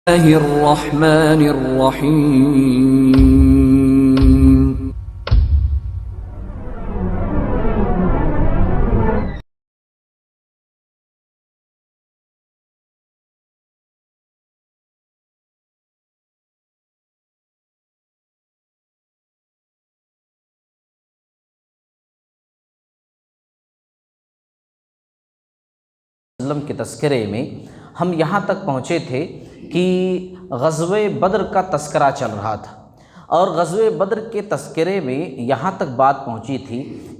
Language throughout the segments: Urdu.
الرحمن الرحیم. وسلم کے تذکرے میں ہم یہاں تک پہنچے تھے کہ غزوہ بدر کا تذکرہ چل رہا تھا، اور غزوہ بدر کے تذکرے میں یہاں تک بات پہنچی تھی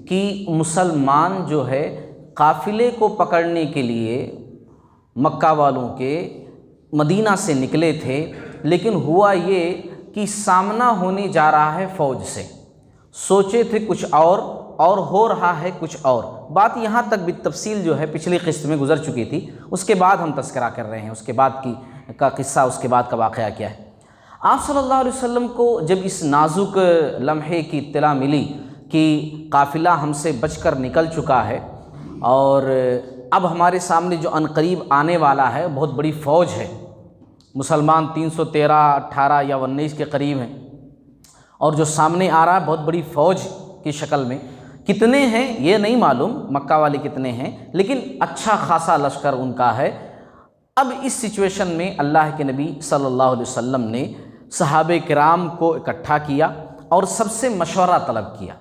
کہ مسلمان جو ہے قافلے کو پکڑنے کے لیے مکہ والوں کے مدینہ سے نکلے تھے، لیکن ہوا یہ کہ سامنا ہونے جا رہا ہے فوج سے. سوچے تھے کچھ اور ہو رہا ہے کچھ اور. بات یہاں تک بالتفصیل جو ہے پچھلی قسط میں گزر چکی تھی، اس کے بعد ہم تذکرہ کر رہے ہیں، اس کے بعد کا قصہ، اس کے بعد کا واقعہ کیا ہے. آپ صلی اللہ علیہ وسلم کو جب اس نازک لمحے کی اطلاع ملی کہ قافلہ ہم سے بچ کر نکل چکا ہے اور اب ہمارے سامنے جو عنقریب آنے والا ہے بہت بڑی فوج ہے، مسلمان 313 18 یا 19 کے قریب ہیں، اور جو سامنے آ رہا ہے بہت بڑی فوج کی شکل میں. کتنے ہیں یہ نہیں معلوم، مکہ والے کتنے ہیں، لیکن اچھا خاصا لشکر ان کا ہے. اب اس سچویشن میں اللہ کے نبی صلی اللہ علیہ وسلم نے صحابہ کرام کو اکٹھا کیا اور سب سے مشورہ طلب کیا.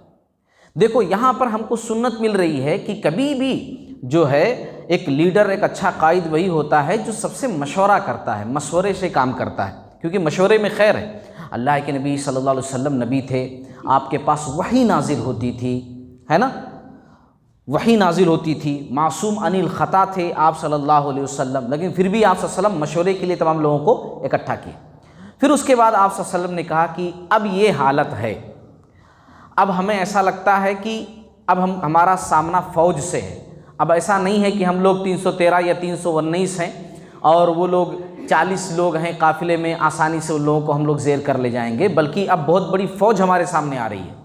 دیکھو یہاں پر ہم کو سنت مل رہی ہے کہ کبھی بھی جو ہے ایک لیڈر، ایک اچھا قائد وہی ہوتا ہے جو سب سے مشورہ کرتا ہے، مشورے سے کام کرتا ہے، کیونکہ مشورے میں خیر ہے. اللہ کے نبی صلی اللہ علیہ وسلم نبی تھے، آپ کے پاس وحی نازل ہوتی تھی، ہے نا، وحی نازل ہوتی تھی، معصوم عن الخطا تھے آپ صلی اللہ علیہ وسلم، لیکن پھر بھی آپ صلی اللہ علیہ وسلم مشورے کے لیے تمام لوگوں کو اکٹھا کیا. پھر اس کے بعد آپ صلی اللہ علیہ وسلم نے کہا کہ اب یہ حالت ہے، اب ہمیں ایسا لگتا ہے کہ اب ہمارا سامنا فوج سے ہے. اب ایسا نہیں ہے کہ ہم لوگ 313 یا 319 ہیں اور وہ لوگ 40 لوگ ہیں قافلے میں، آسانی سے ان لوگوں کو ہم لوگ زیر کر لے جائیں گے، بلکہ اب بہت بڑی فوج ہمارے سامنے آ رہی ہے.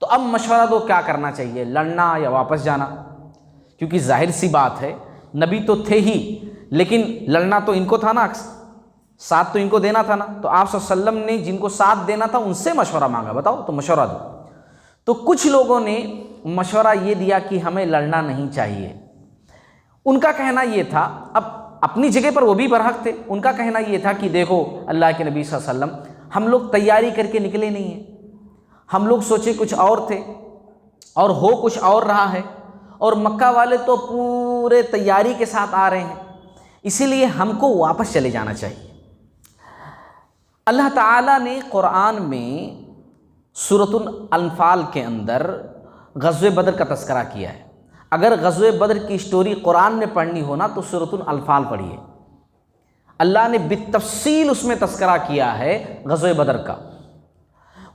تو اب مشورہ دو کیا کرنا چاہیے، لڑنا یا واپس جانا؟ کیونکہ ظاہر سی بات ہے نبی تو تھے ہی، لیکن لڑنا تو ان کو تھا نا، ساتھ تو ان کو دینا تھا نا. تو آپ صلی اللہ علیہ وسلم نے جن کو ساتھ دینا تھا ان سے مشورہ مانگا، بتاؤ تو مشورہ دو. تو کچھ لوگوں نے مشورہ یہ دیا کہ ہمیں لڑنا نہیں چاہیے. ان کا کہنا یہ تھا، اب اپنی جگہ پر وہ بھی برحق تھے، ان کا کہنا یہ تھا کہ دیکھو اللہ کے نبی صلی اللہ علیہ وسلم، ہم لوگ تیاری کر کے نکلے نہیں ہیں، ہم لوگ سوچے کچھ اور تھے اور ہو کچھ اور رہا ہے، اور مکہ والے تو پورے تیاری کے ساتھ آ رہے ہیں، اسی لیے ہم کو واپس چلے جانا چاہیے. اللہ تعالیٰ نے قرآن میں سورۃ الانفال کے اندر غزوہ بدر کا تذکرہ کیا ہے. اگر غزوہ بدر کی سٹوری قرآن میں پڑھنی ہونا تو سورۃ الانفال پڑھیے. اللہ نے بالتفصیل اس میں تذکرہ کیا ہے غزوہ بدر کا.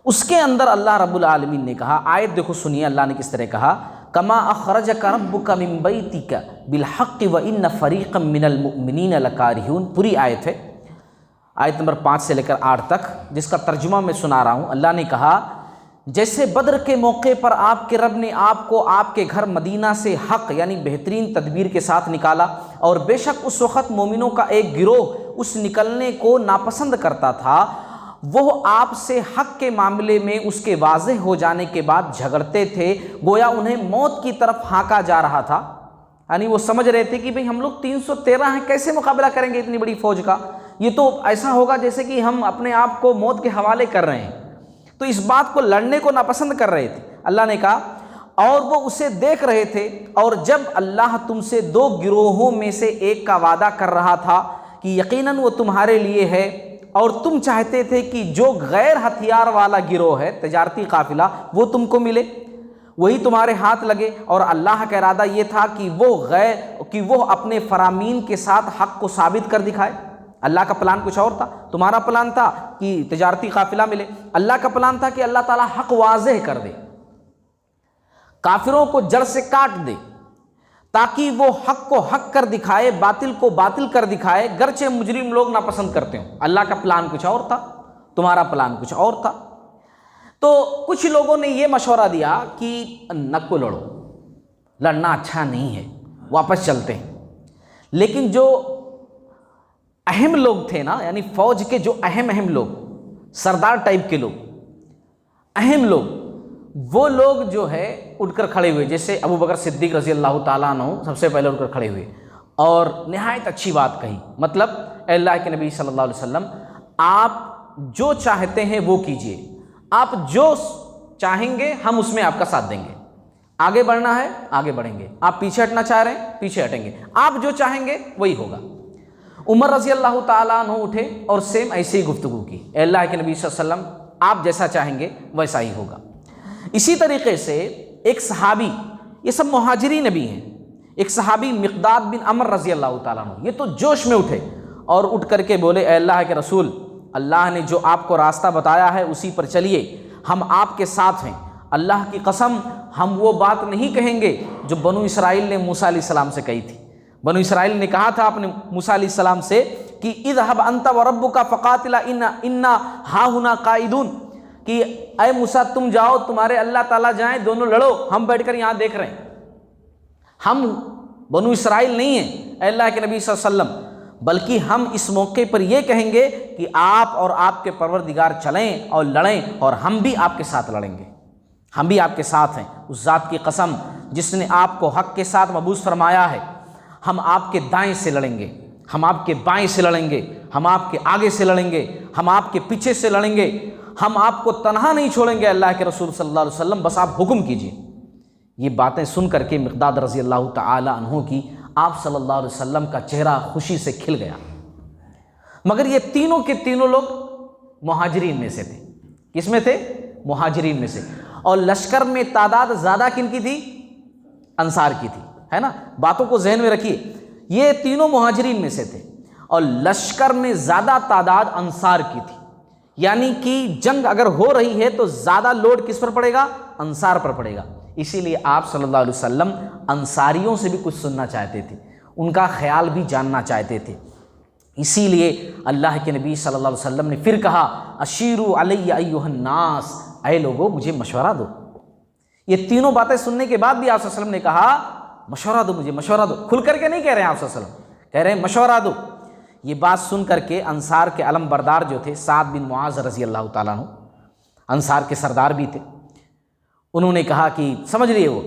اس کے اندر اللہ رب العالمین نے کہا، آیت دیکھو سنیے اللہ نے کس طرح کہا، کما اخرجک ربک من بیتک بالحق وان فریقا من المؤمنین لکارہون. پوری آیت ہے، آیت نمبر 5 سے لے کر 8 تک، جس کا ترجمہ میں سنا رہا ہوں. اللہ نے کہا جیسے بدر کے موقع پر آپ کے رب نے آپ کو آپ کے گھر مدینہ سے حق یعنی بہترین تدبیر کے ساتھ نکالا، اور بے شک اس وقت مومنوں کا ایک گروہ اس نکلنے کو ناپسند کرتا تھا، وہ آپ سے حق کے معاملے میں اس کے واضح ہو جانے کے بعد جھگڑتے تھے، گویا انہیں موت کی طرف ہانکا جا رہا تھا. یعنی وہ سمجھ رہے تھے کہ بھئی ہم لوگ 313 ہیں، کیسے مقابلہ کریں گے اتنی بڑی فوج کا، یہ تو ایسا ہوگا جیسے کہ ہم اپنے آپ کو موت کے حوالے کر رہے ہیں. تو اس بات کو لڑنے کو ناپسند کر رہے تھے. اللہ نے کہا اور وہ اسے دیکھ رہے تھے، اور جب اللہ تم سے 2 گروہوں میں سے ایک کا وعدہ کر رہا تھا کہ یقیناً وہ تمہارے لیے ہے، اور تم چاہتے تھے کہ جو غیر ہتھیار والا گروہ ہے تجارتی قافلہ وہ تم کو ملے، وہی تمہارے ہاتھ لگے، اور اللہ کا ارادہ یہ تھا کہ وہ اپنے فرامین کے ساتھ حق کو ثابت کر دکھائے. اللہ کا پلان کچھ اور تھا، تمہارا پلان تھا کہ تجارتی قافلہ ملے، اللہ کا پلان تھا کہ اللہ تعالیٰ حق واضح کر دے، کافروں کو جڑ سے کاٹ دے، تاکہ وہ حق کو حق کر دکھائے، باطل کو باطل کر دکھائے، گرچہ مجرم لوگ ناپسند کرتے ہوں. اللہ کا پلان کچھ اور تھا، تمہارا پلان کچھ اور تھا. تو کچھ لوگوں نے یہ مشورہ دیا کہ نکو لڑو، لڑنا اچھا نہیں ہے، واپس چلتے ہیں. لیکن جو اہم لوگ تھے نا، یعنی فوج کے جو اہم لوگ، سردار ٹائپ کے لوگ، اہم لوگ، وہ لوگ جو ہے اٹھ کر کھڑے ہوئے، جیسے ابو بکر صدیق رضی اللہ تعالیٰ عنہ سب سے پہلے اٹھ کر کھڑے ہوئے اور نہایت اچھی بات کہی، مطلب اے اللہ کے نبی صلی اللہ علیہ وسلم، آپ جو چاہتے ہیں وہ کیجئے، آپ جو چاہیں گے ہم اس میں آپ کا ساتھ دیں گے، آگے بڑھنا ہے آگے بڑھیں گے، آپ پیچھے ہٹنا چاہ رہے ہیں پیچھے ہٹیں گے، آپ جو چاہیں گے وہی ہوگا۔ عمر رضی اللہ تعالیٰ عنہ اٹھے اور سیم ایسی ہی گفتگو کی، اے اللہ کے نبی صلی اللہ علیہ وسلم آپ جیسا چاہیں گے ویسا ہی ہوگا۔ اسی طریقے سے ایک صحابی، یہ سب مہاجرین نبی ہیں، ایک صحابی مقداد بن عمر رضی اللہ تعالیٰ عنہ، یہ تو جوش میں اٹھے اور اٹھ کر کے بولے، اے اللہ کے رسول، اللہ نے جو آپ کو راستہ بتایا ہے اسی پر چلیے، ہم آپ کے ساتھ ہیں، اللہ کی قسم ہم وہ بات نہیں کہیں گے جو بنو اسرائیل نے موسیٰ علیہ السلام سے کہی تھی۔ بنو اسرائیل نے کہا تھا اپنے موسیٰ علیہ السلام سے کہ اذهب انت وربک فقاتلا انا ہاہنا قاعدون، کہ اے موسیٰ تم جاؤ، تمہارے اللہ تعالیٰ جائیں، دونوں لڑو، ہم بیٹھ کر یہاں دیکھ رہے ہیں، ہم بنو اسرائیل نہیں ہیں اے اللہ کے نبی صلی اللہ علیہ وسلم، بلکہ ہم اس موقع پر یہ کہیں گے کہ آپ اور آپ کے پروردگار چلیں اور لڑیں، اور ہم بھی آپ کے ساتھ لڑیں گے، ہم بھی آپ کے ساتھ ہیں، اس ذات کی قسم جس نے آپ کو حق کے ساتھ مبعوث فرمایا ہے، ہم آپ کے دائیں سے لڑیں گے، ہم آپ کے بائیں سے لڑیں گے، ہم آپ کے آگے سے لڑیں گے، ہم آپ کے پیچھے سے لڑیں گے، ہم آپ کو تنہا نہیں چھوڑیں گے اللہ کے رسول صلی اللہ علیہ وسلم، بس آپ حکم کیجیے۔ یہ باتیں سن کر کے مقداد رضی اللہ تعالی عنہ کی آپ صلی اللہ علیہ وسلم کا چہرہ خوشی سے کھل گیا۔ مگر یہ تینوں کے تینوں لوگ مہاجرین میں سے تھے، کس میں تھے؟ مہاجرین میں سے، اور لشکر میں تعداد زیادہ کن کی تھی؟ انصار کی تھی، ہے نا؟ باتوں کو ذہن میں رکھیے، یہ تینوں مہاجرین میں سے تھے اور لشکر میں زیادہ تعداد انصار کی تھی، یعنی کہ جنگ اگر ہو رہی ہے تو زیادہ لوڈ کس پر پڑے گا؟ انصار پر پڑے گا۔ اسی لیے آپ صلی اللہ علیہ وسلم انصاریوں سے بھی کچھ سننا چاہتے تھے، ان کا خیال بھی جاننا چاہتے تھے۔ اسی لیے اللہ کے نبی صلی اللہ علیہ وسلم نے پھر کہا، اشیروا علی ایھا الناس، اے لوگو مجھے مشورہ دو۔ یہ تینوں باتیں سننے کے بعد بھی آپ صلی اللہ علیہ وسلم نے کہا مشورہ دو، مجھے مشورہ دو، کھل کر کے نہیں کہہ رہے ہیں آپ صلی اللہ علیہ وسلم، کہہ رہے ہیں مشورہ دو۔ یہ بات سن کر کے انصار کے علم بردار جو تھے سعد بن معاذ رضی اللہ تعالیٰ عنہ، انصار کے سردار بھی تھے، انہوں نے کہا کہ سمجھ لیے، وہ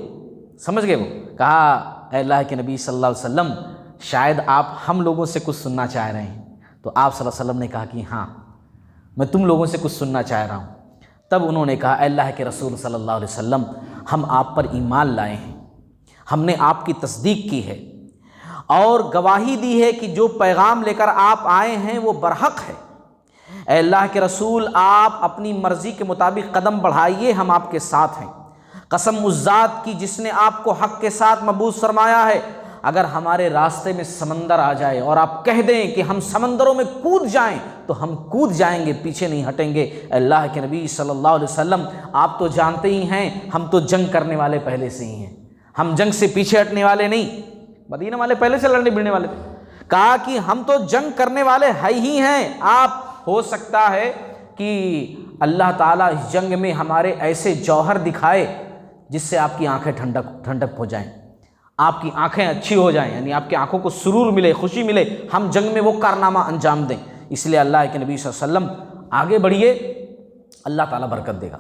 سمجھ گئے، وہ کہا اے اللہ کے نبی صلی اللہ علیہ وسلم شاید آپ ہم لوگوں سے کچھ سننا چاہ رہے ہیں۔ تو آپ صلی اللہ علیہ وسلم نے کہا کہ ہاں میں تم لوگوں سے کچھ سننا چاہ رہا ہوں۔ تب انہوں نے کہا اے اللہ کے رسول صلی اللہ علیہ وسلم ہم آپ پر ایمان لائے ہیں، ہم نے آپ کی تصدیق کی ہے اور گواہی دی ہے کہ جو پیغام لے کر آپ آئے ہیں وہ برحق ہے۔ اے اللہ کے رسول آپ اپنی مرضی کے مطابق قدم بڑھائیے، ہم آپ کے ساتھ ہیں۔ قسم اس ذات کی جس نے آپ کو حق کے ساتھ مبعوث فرمایا ہے، اگر ہمارے راستے میں سمندر آ جائے اور آپ کہہ دیں کہ ہم سمندروں میں کود جائیں تو ہم کود جائیں گے، پیچھے نہیں ہٹیں گے۔ اے اللہ کے نبی صلی اللہ علیہ وسلم آپ تو جانتے ہی ہیں ہم تو جنگ کرنے والے پہلے سے ہی ہیں، ہم جنگ سے پیچھے ہٹنے والے نہیں، مدینہ والے پہلے سے لڑنے بڑنے والے تھے۔ کہا کہ ہم تو جنگ کرنے والے ہی ہیں، آپ ہو سکتا ہے کہ اللہ تعالیٰ اس جنگ میں ہمارے ایسے جوہر دکھائے جس سے آپ کی آنکھیں ٹھنڈک ہو جائیں، آپ کی آنکھیں اچھی ہو جائیں، یعنی آپ کی آنکھوں کو سرور ملے، خوشی ملے، ہم جنگ میں وہ کارنامہ انجام دیں۔ اس لیے اللہ کے نبی صلی اللہ علیہ وسلم آگے بڑھیے، اللہ تعالیٰ برکت دے گا۔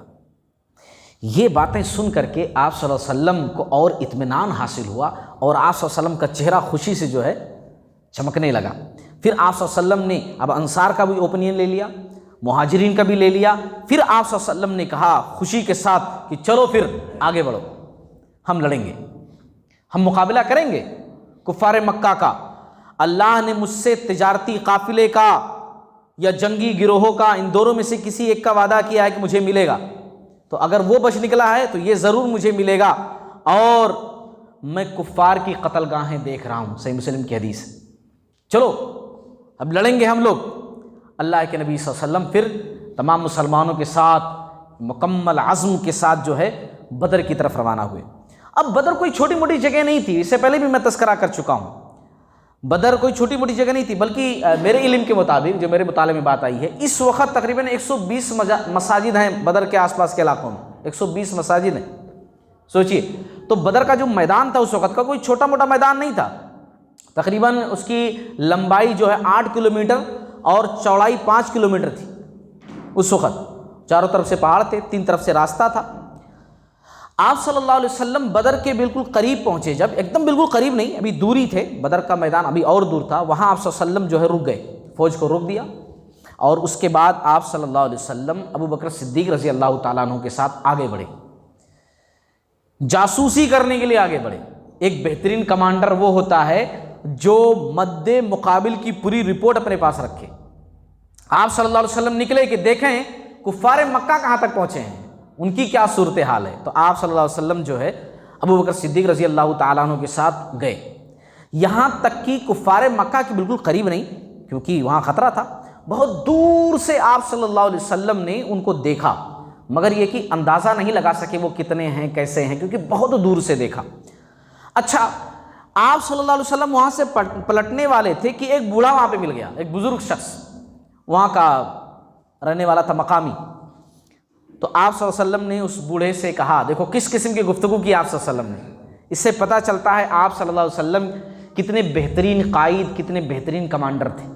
یہ باتیں سن کر کے آپ صلی اللہ علیہ وسلم کو اور اطمینان حاصل ہوا اور آپ صلی اللہ علیہ وسلم کا چہرہ خوشی سے جو ہے چمکنے لگا۔ پھر آپ صلی اللہ علیہ وسلم نے اب انصار کا بھی اوپینین لے لیا، مہاجرین کا بھی لے لیا، پھر آپ صلی اللہ علیہ وسلم نے کہا خوشی کے ساتھ کہ چلو پھر آگے بڑھو، ہم لڑیں گے، ہم مقابلہ کریں گے کفار مکہ کا۔ اللہ نے مجھ سے تجارتی قافلے کا یا جنگی گروہوں کا، ان دونوں میں سے کسی ایک کا وعدہ کیا ہے کہ مجھے ملے گا، تو اگر وہ بچ نکلا ہے تو یہ ضرور مجھے ملے گا، اور میں کفار کی قتل گاہیں دیکھ رہا ہوں، صحیح مسلم کی حدیث۔ چلو اب لڑیں گے ہم لوگ۔ اللہ کے نبی صلی اللہ علیہ وسلم پھر تمام مسلمانوں کے ساتھ مکمل عزم کے ساتھ جو ہے بدر کی طرف روانہ ہوئے۔ اب بدر کوئی چھوٹی موٹی جگہ نہیں تھی، اس سے پہلے بھی میں تذکرہ کر چکا ہوں، بدر کوئی چھوٹی موٹی جگہ نہیں تھی، بلکہ میرے علم کے مطابق جو میرے مطالعے میں بات آئی ہے، اس وقت تقریباً 120 مساجد ہیں بدر کے آس پاس کے علاقوں میں، 120 مساجد ہیں۔ سوچئے تو بدر کا جو میدان تھا اس وقت کا کوئی چھوٹا موٹا میدان نہیں تھا، تقریباً اس کی لمبائی جو ہے 8 کلومیٹر اور چوڑائی 5 کلومیٹر تھی اس وقت. چاروں طرف سے پہاڑ تھے، 3 طرف سے راستہ تھا. آپ صلی اللہ علیہ وسلم بدر کے بالکل قریب پہنچے، جب ایک دم بالکل قریب نہیں، ابھی دوری تھے، بدر کا میدان ابھی اور دور تھا، وہاں آپ صلی اللہ علیہ وسلم جو ہے رک گئے، فوج کو روک دیا. اور اس کے بعد آپ صلی اللہ علیہ وسلم ابو بکر صدیق رضی اللہ تعالیٰ عنہ کے ساتھ آگے بڑھے، جاسوسی کرنے کے لیے آگے بڑھے. ایک بہترین کمانڈر وہ ہوتا ہے جو مد مقابل کی پوری رپورٹ اپنے پاس رکھے. آپ صلی اللہ علیہ وسلم نکلے کہ دیکھیں کفار مکہ کہاں تک پہنچے ہیں، ان کی کیا صورتحال ہے. تو آپ صلی اللہ علیہ وسلم جو ہے ابو بکر صدیق رضی اللہ تعالیٰ عنہ کے ساتھ گئے، یہاں تک کہ کفار مکہ کے بالکل قریب نہیں، کیونکہ وہاں خطرہ تھا. بہت دور سے آپ صلی اللہ علیہ وسلم نے ان کو دیکھا، مگر یہ کہ اندازہ نہیں لگا سکے وہ کتنے ہیں کیسے ہیں، کیونکہ بہت دور سے دیکھا. اچھا، آپ صلی اللہ علیہ وسلم وہاں سے پلٹنے والے تھے کہ ایک بوڑھا وہاں پہ مل گیا، ایک بزرگ شخص وہاں کا رہنے والا تھا، مقامی. تو آپ صلی اللہ علیہ وسلم نے اس بوڑھے سے کہا، دیکھو کس قسم کی گفتگو کی آپ صلی اللہ علیہ وسلم نے. اس سے پتہ چلتا ہے آپ صلی اللہ علیہ وسلم کتنے بہترین قائد، کتنے بہترین کمانڈر تھے.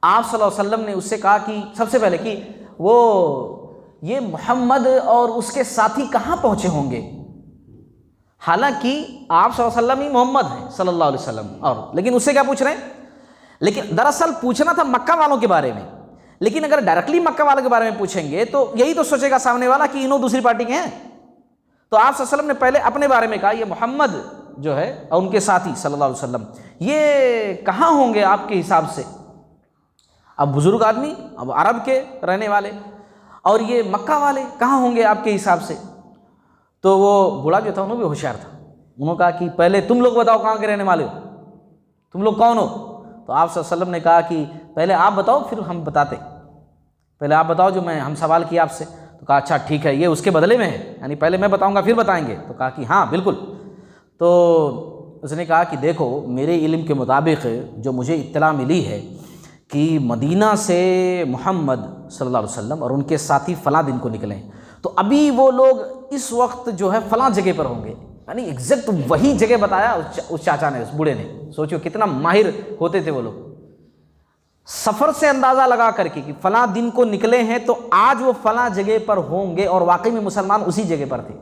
آپ صلی اللہ علیہ وسلم نے اس سے کہا کہ سب سے پہلے کہ وہ یہ محمد اور اس کے ساتھی کہاں پہنچے ہوں گے. حالانکہ آپ صلی اللہ علیہ وسلم ہی محمد ہیں صلی اللہ علیہ وسلم، اور لیکن اس سے کیا پوچھ رہے ہیں؟ لیکن دراصل پوچھنا تھا مکہ والوں کے بارے میں، لیکن اگر ڈائریکٹلی مکہ والوں کے بارے میں پوچھیں گے تو یہی تو سوچے گا سامنے والا کہ انہوں دوسری پارٹی کے ہیں. تو آپ صلی اللہ علیہ وسلم نے پہلے اپنے بارے میں کہا یہ محمد جو ہے اور ان کے ساتھی صلی اللہ علیہ وسلم یہ کہاں ہوں گے آپ کے حساب سے. اب بزرگ آدمی، اب عرب کے رہنے والے، اور یہ مکہ والے کہاں ہوں گے آپ کے حساب سے. تو وہ بوڑھا جو تھا انہوں بھی ہوشیار تھا، انہوں نے کہا کہ پہلے تم لوگ بتاؤ کہاں کے رہنے والے ہو، تم لوگ کون ہو. تو آپ صلی اللہ علیہ وسلم نے کہا کہ پہلے آپ بتاؤ پھر ہم بتاتے، پہلے آپ بتاؤ جو ہم سوال کیا آپ سے. تو کہا اچھا ٹھیک ہے، یہ اس کے بدلے میں ہے، یعنی پہلے میں بتاؤں گا پھر بتائیں گے. تو کہا کہ ہاں بالکل. تو اس نے کہا کہ دیکھو میرے علم کے مطابق جو مجھے اطلاع ملی ہے کہ مدینہ سے محمد صلی اللہ علیہ وسلم اور ان کے ساتھی فلاں دن کو نکلیں، تو ابھی وہ لوگ اس وقت جو ہے فلاں جگہ پر ہوں گے. یعنی ایگزیکٹ وہی جگہ بتایا اس چاچا نے، اس بوڑھے نے. سوچو کتنا ماہر ہوتے تھے وہ لوگ، سفر سے اندازہ لگا کر کے کہ فلاں دن کو نکلے ہیں تو آج وہ فلاں جگہ پر ہوں گے، اور واقعی میں مسلمان اسی جگہ پر تھے.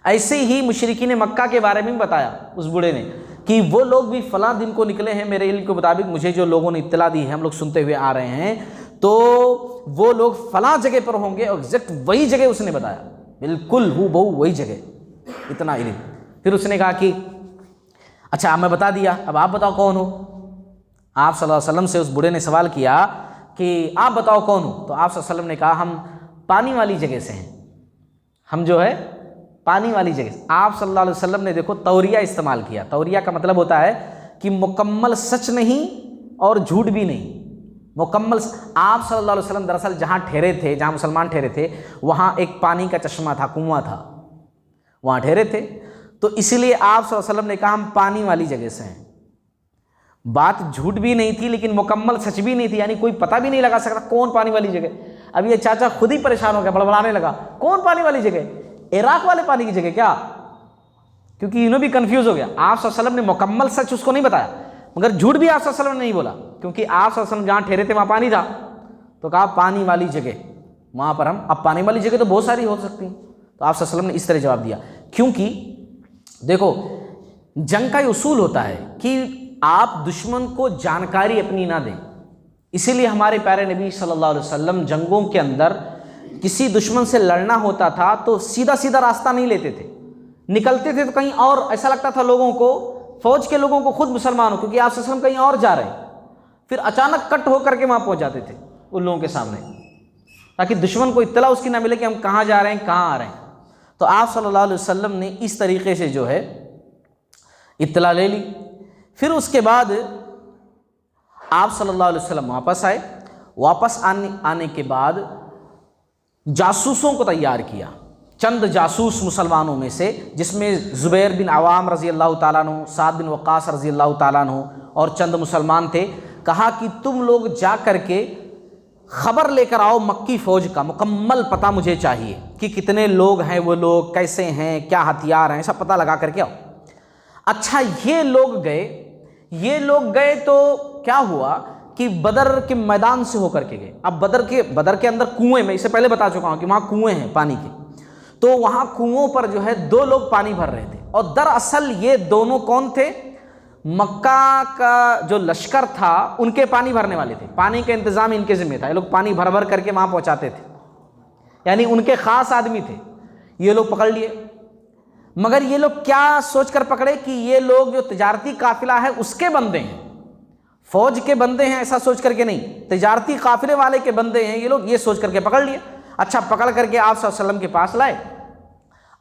ایسے ہی مشرکین مکہ کے بارے میں بتایا اس بوڑھے نے کہ وہ لوگ بھی فلاں دن کو نکلے ہیں، میرے علم کے مطابق مجھے جو لوگوں نے اطلاع دی ہے، ہم لوگ سنتے ہوئے آ رہے ہیں، تو وہ لوگ فلاں جگہ پر ہوں گے. اور ایگزیکٹ وہی جگہ اس نے بتایا، بالکل ہو بہو وہی جگہ. اتنا علم. پھر اس نے کہا کہ اچھا میں بتا دیا، اب آپ بتاؤ کون ہو. آپ صلی اللہ علیہ وسلم سے اس بوڑھے نے سوال کیا کہ آپ بتاؤ کون ہو. تو آپ صلی اللہ علیہ وسلم نے کہا ہم پانی والی جگہ سے ہیں، ہم جو ہے پانی والی جگہ سے. آپ صلی اللہ علیہ وسلم نے دیکھو توریہ استعمال کیا. توریہ کا مطلب ہوتا ہے کہ مکمل سچ نہیں اور جھوٹ بھی نہیں، مکمل. آپ صلی اللہ علیہ وسلم دراصل جہاں ٹھہرے تھے، جہاں مسلمان ٹھہرے تھے، وہاں ایک پانی کا چشمہ تھا، کنواں تھا، وہاں ٹھہرے تھے. تو اسی لیے آپ صلی اللہ علیہ وسلم نے کہا ہم پانی والی جگہ سے ہیں. بات جھوٹ بھی نہیں تھی لیکن مکمل سچ بھی نہیں تھی، یعنی کوئی پتہ بھی نہیں لگا سکتا کون پانی والی جگہ. اب یہ چاچا خود ہی پریشان ہو گیا، بڑبڑانے لگا، کون پانی والی جگہ؟ عراق والے پانی کی جگہ کیا؟ کیونکہ انہوں بھی کنفیوز ہو گیا. آپ صلی اللہ علیہ وسلم نے مکمل سچ اس کو نہیں بتایا، مگر جھوٹ بھی آپ صلی اللہ علیہ وسلم نے نہیں بولا، کیونکہ آپ صلی اللہ علیہ وسلم جہاں ٹھہرے تھے وہاں پانی تھا. تو کہا پانی والی جگہ، وہاں پر ہم. اب پانی والی جگہ تو بہت ساری ہو سکتی ہیں. تو آپ صلی اللہ علیہ وسلم نے اس طرح جواب دیا. کیونکہ دیکھو جنگ کا یہ اصول ہوتا ہے کہ آپ دشمن کو جانکاری اپنی نہ دیں. اسی لیے ہمارے پیارے نبی صلی اللہ علیہ وسلم جنگوں کے اندر کسی دشمن سے لڑنا ہوتا تھا تو سیدھا سیدھا راستہ نہیں لیتے تھے، نکلتے تھے تو کہیں اور. ایسا لگتا تھا لوگوں کو، فوج کے لوگوں کو، خود مسلمانوں، کیونکہ آپ صلی اللہ علیہ وسلم کہیں اور جا رہے ہیں، پھر اچانک کٹ ہو کر کے وہاں پہنچ جاتے تھے ان لوگوں کے سامنے، تاکہ دشمن کو اطلاع اس کی نہ ملے کہ ہم کہاں جا رہے ہیں، کہاں آ رہے ہیں. تو آپ صلی اللہ علیہ وسلم نے اس طریقے سے جو ہے اطلاع لے لی. پھر اس کے بعد آپ صلی اللہ علیہ وسلم واپس آئے. واپس آنے کے بعد جاسوسوں کو تیار کیا، چند جاسوس مسلمانوں میں سے، جس میں زبیر بن عوام رضی اللہ تعالیٰ عنہ، سعد بن وقاص رضی اللہ تعالیٰ عنہ اور چند مسلمان تھے. کہا کہ تم لوگ جا کر کے خبر لے کر آؤ مکی فوج کا، مکمل پتہ مجھے چاہیے کہ کتنے لوگ ہیں، وہ لوگ کیسے ہیں، کیا ہتھیار ہیں، سب پتہ لگا کر کے آؤ. اچھا یہ لوگ گئے، یہ لوگ گئے تو کیا ہوا کہ بدر کے میدان سے ہو کر کے گئے. اب بدر کے اندر کنویں، میں اسے پہلے بتا چکا ہوں کہ وہاں کنویں ہیں پانی کے، تو وہاں کنووں پر جو ہے 2 لوگ پانی بھر رہے تھے. اور دراصل یہ دونوں کون تھے؟ مکہ کا جو لشکر تھا ان کے پانی بھرنے والے تھے. پانی کا انتظام ان کے ذمہ تھا. یہ لوگ پانی بھر بھر کر کے وہاں پہنچاتے تھے، یعنی ان کے خاص آدمی تھے. یہ لوگ پکڑ لیے. مگر یہ لوگ کیا سوچ کر پکڑے کہ یہ لوگ جو تجارتی قافلہ ہے اس کے بندے ہیں، فوج کے بندے ہیں، ایسا سوچ کر کے نہیں، تجارتی قافلے والے کے بندے ہیں یہ لوگ، یہ سوچ کر کے پکڑ لیے. اچھا، پکڑ کر کے آپ صلی اللہ علیہ وسلم کے پاس لائے.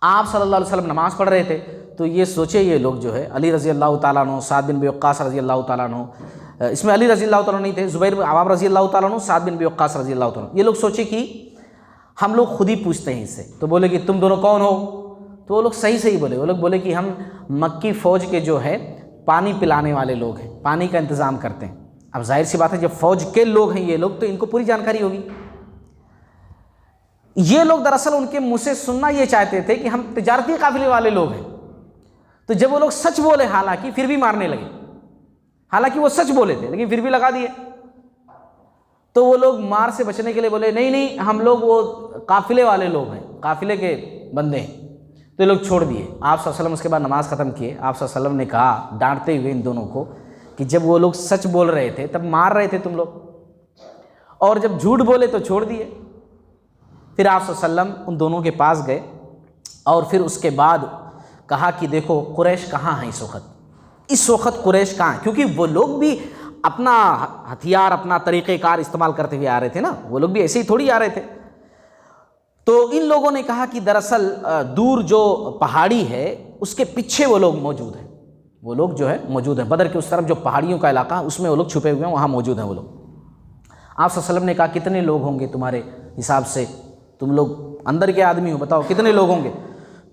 آپ صلی اللہ علیہ وسلم نماز پڑھ رہے تھے، تو یہ سوچے یہ لوگ جو ہے علی رضی اللہ تعالیٰ عنہ، سعد بن ابی وقاص رضی اللہ تعالیٰ عنہ، اس میں علی رضی اللہ تعالیٰ عنہ نہیں تھے، زبیر بن عوام رضی اللہ تعالیٰ عنہ، سعد بن ابی وقاص رضی اللہ تعالیٰ عنہ. یہ لوگ سوچے کہ ہم لوگ خود ہی پوچھتے ہیں اس سے. تو بولے کہ تم دونوں کون ہو؟ تو وہ لوگ صحیح بولے. وہ لوگ بولے کہ ہم مکی فوج کے جو ہے پانی پلانے والے لوگ ہیں، پانی کا انتظام کرتے ہیں. اب ظاہر سی بات ہے جب فوج کے لوگ ہیں یہ لوگ تو ان کو پوری جانکاری ہوگی. یہ لوگ دراصل ان کے منہ سے سننا یہ چاہتے تھے کہ ہم تجارتی قافلے والے لوگ ہیں. تو جب وہ لوگ سچ بولے، حالانکہ پھر بھی مارنے لگے، حالانکہ وہ سچ بولے تھے لیکن پھر بھی لگا دیے. تو وہ لوگ مار سے بچنے کے لیے بولے نہیں ہم لوگ وہ قافلے والے لوگ ہیں، قافلے کے بندے ہیں. تو یہ لوگ چھوڑ دیے. آپ صلی اللہ علیہ وسلم اس کے بعد نماز ختم کیے. آپ صلی اللہ علیہ وسلم نے کہا ڈانٹتے ہوئے ان دونوں کو کہ جب وہ لوگ سچ بول رہے تھے تب مار رہے تھے تم لوگ، اور جب جھوٹ بولے تو چھوڑ دیے. پھر آپ صلی اللہ علیہ وسلم ان دونوں کے پاس گئے اور پھر اس کے بعد کہا کہ دیکھو قریش کہاں ہیں اس وقت قریش کہاں ہیں؟ کیونکہ وہ لوگ بھی اپنا ہتھیار، اپنا طریقہ کار استعمال کرتے ہوئے آ رہے تھے نا، وہ لوگ بھی ایسے ہی تھوڑی آ رہے تھے. تو ان لوگوں نے کہا کہ دراصل دور جو پہاڑی ہے اس کے پیچھے وہ لوگ موجود ہیں، وہ لوگ جو ہے موجود ہیں بدر کے اس طرف جو پہاڑیوں کا علاقہ ہے اس میں وہ لوگ چھپے ہوئے ہیں، وہاں موجود ہیں وہ لوگ. آپ صلی اللہ علیہ وسلم نے کہا کتنے لوگ ہوں گے تمہارے حساب سے، تم لوگ اندر کے آدمی ہو، بتاؤ کتنے لوگ ہوں گے؟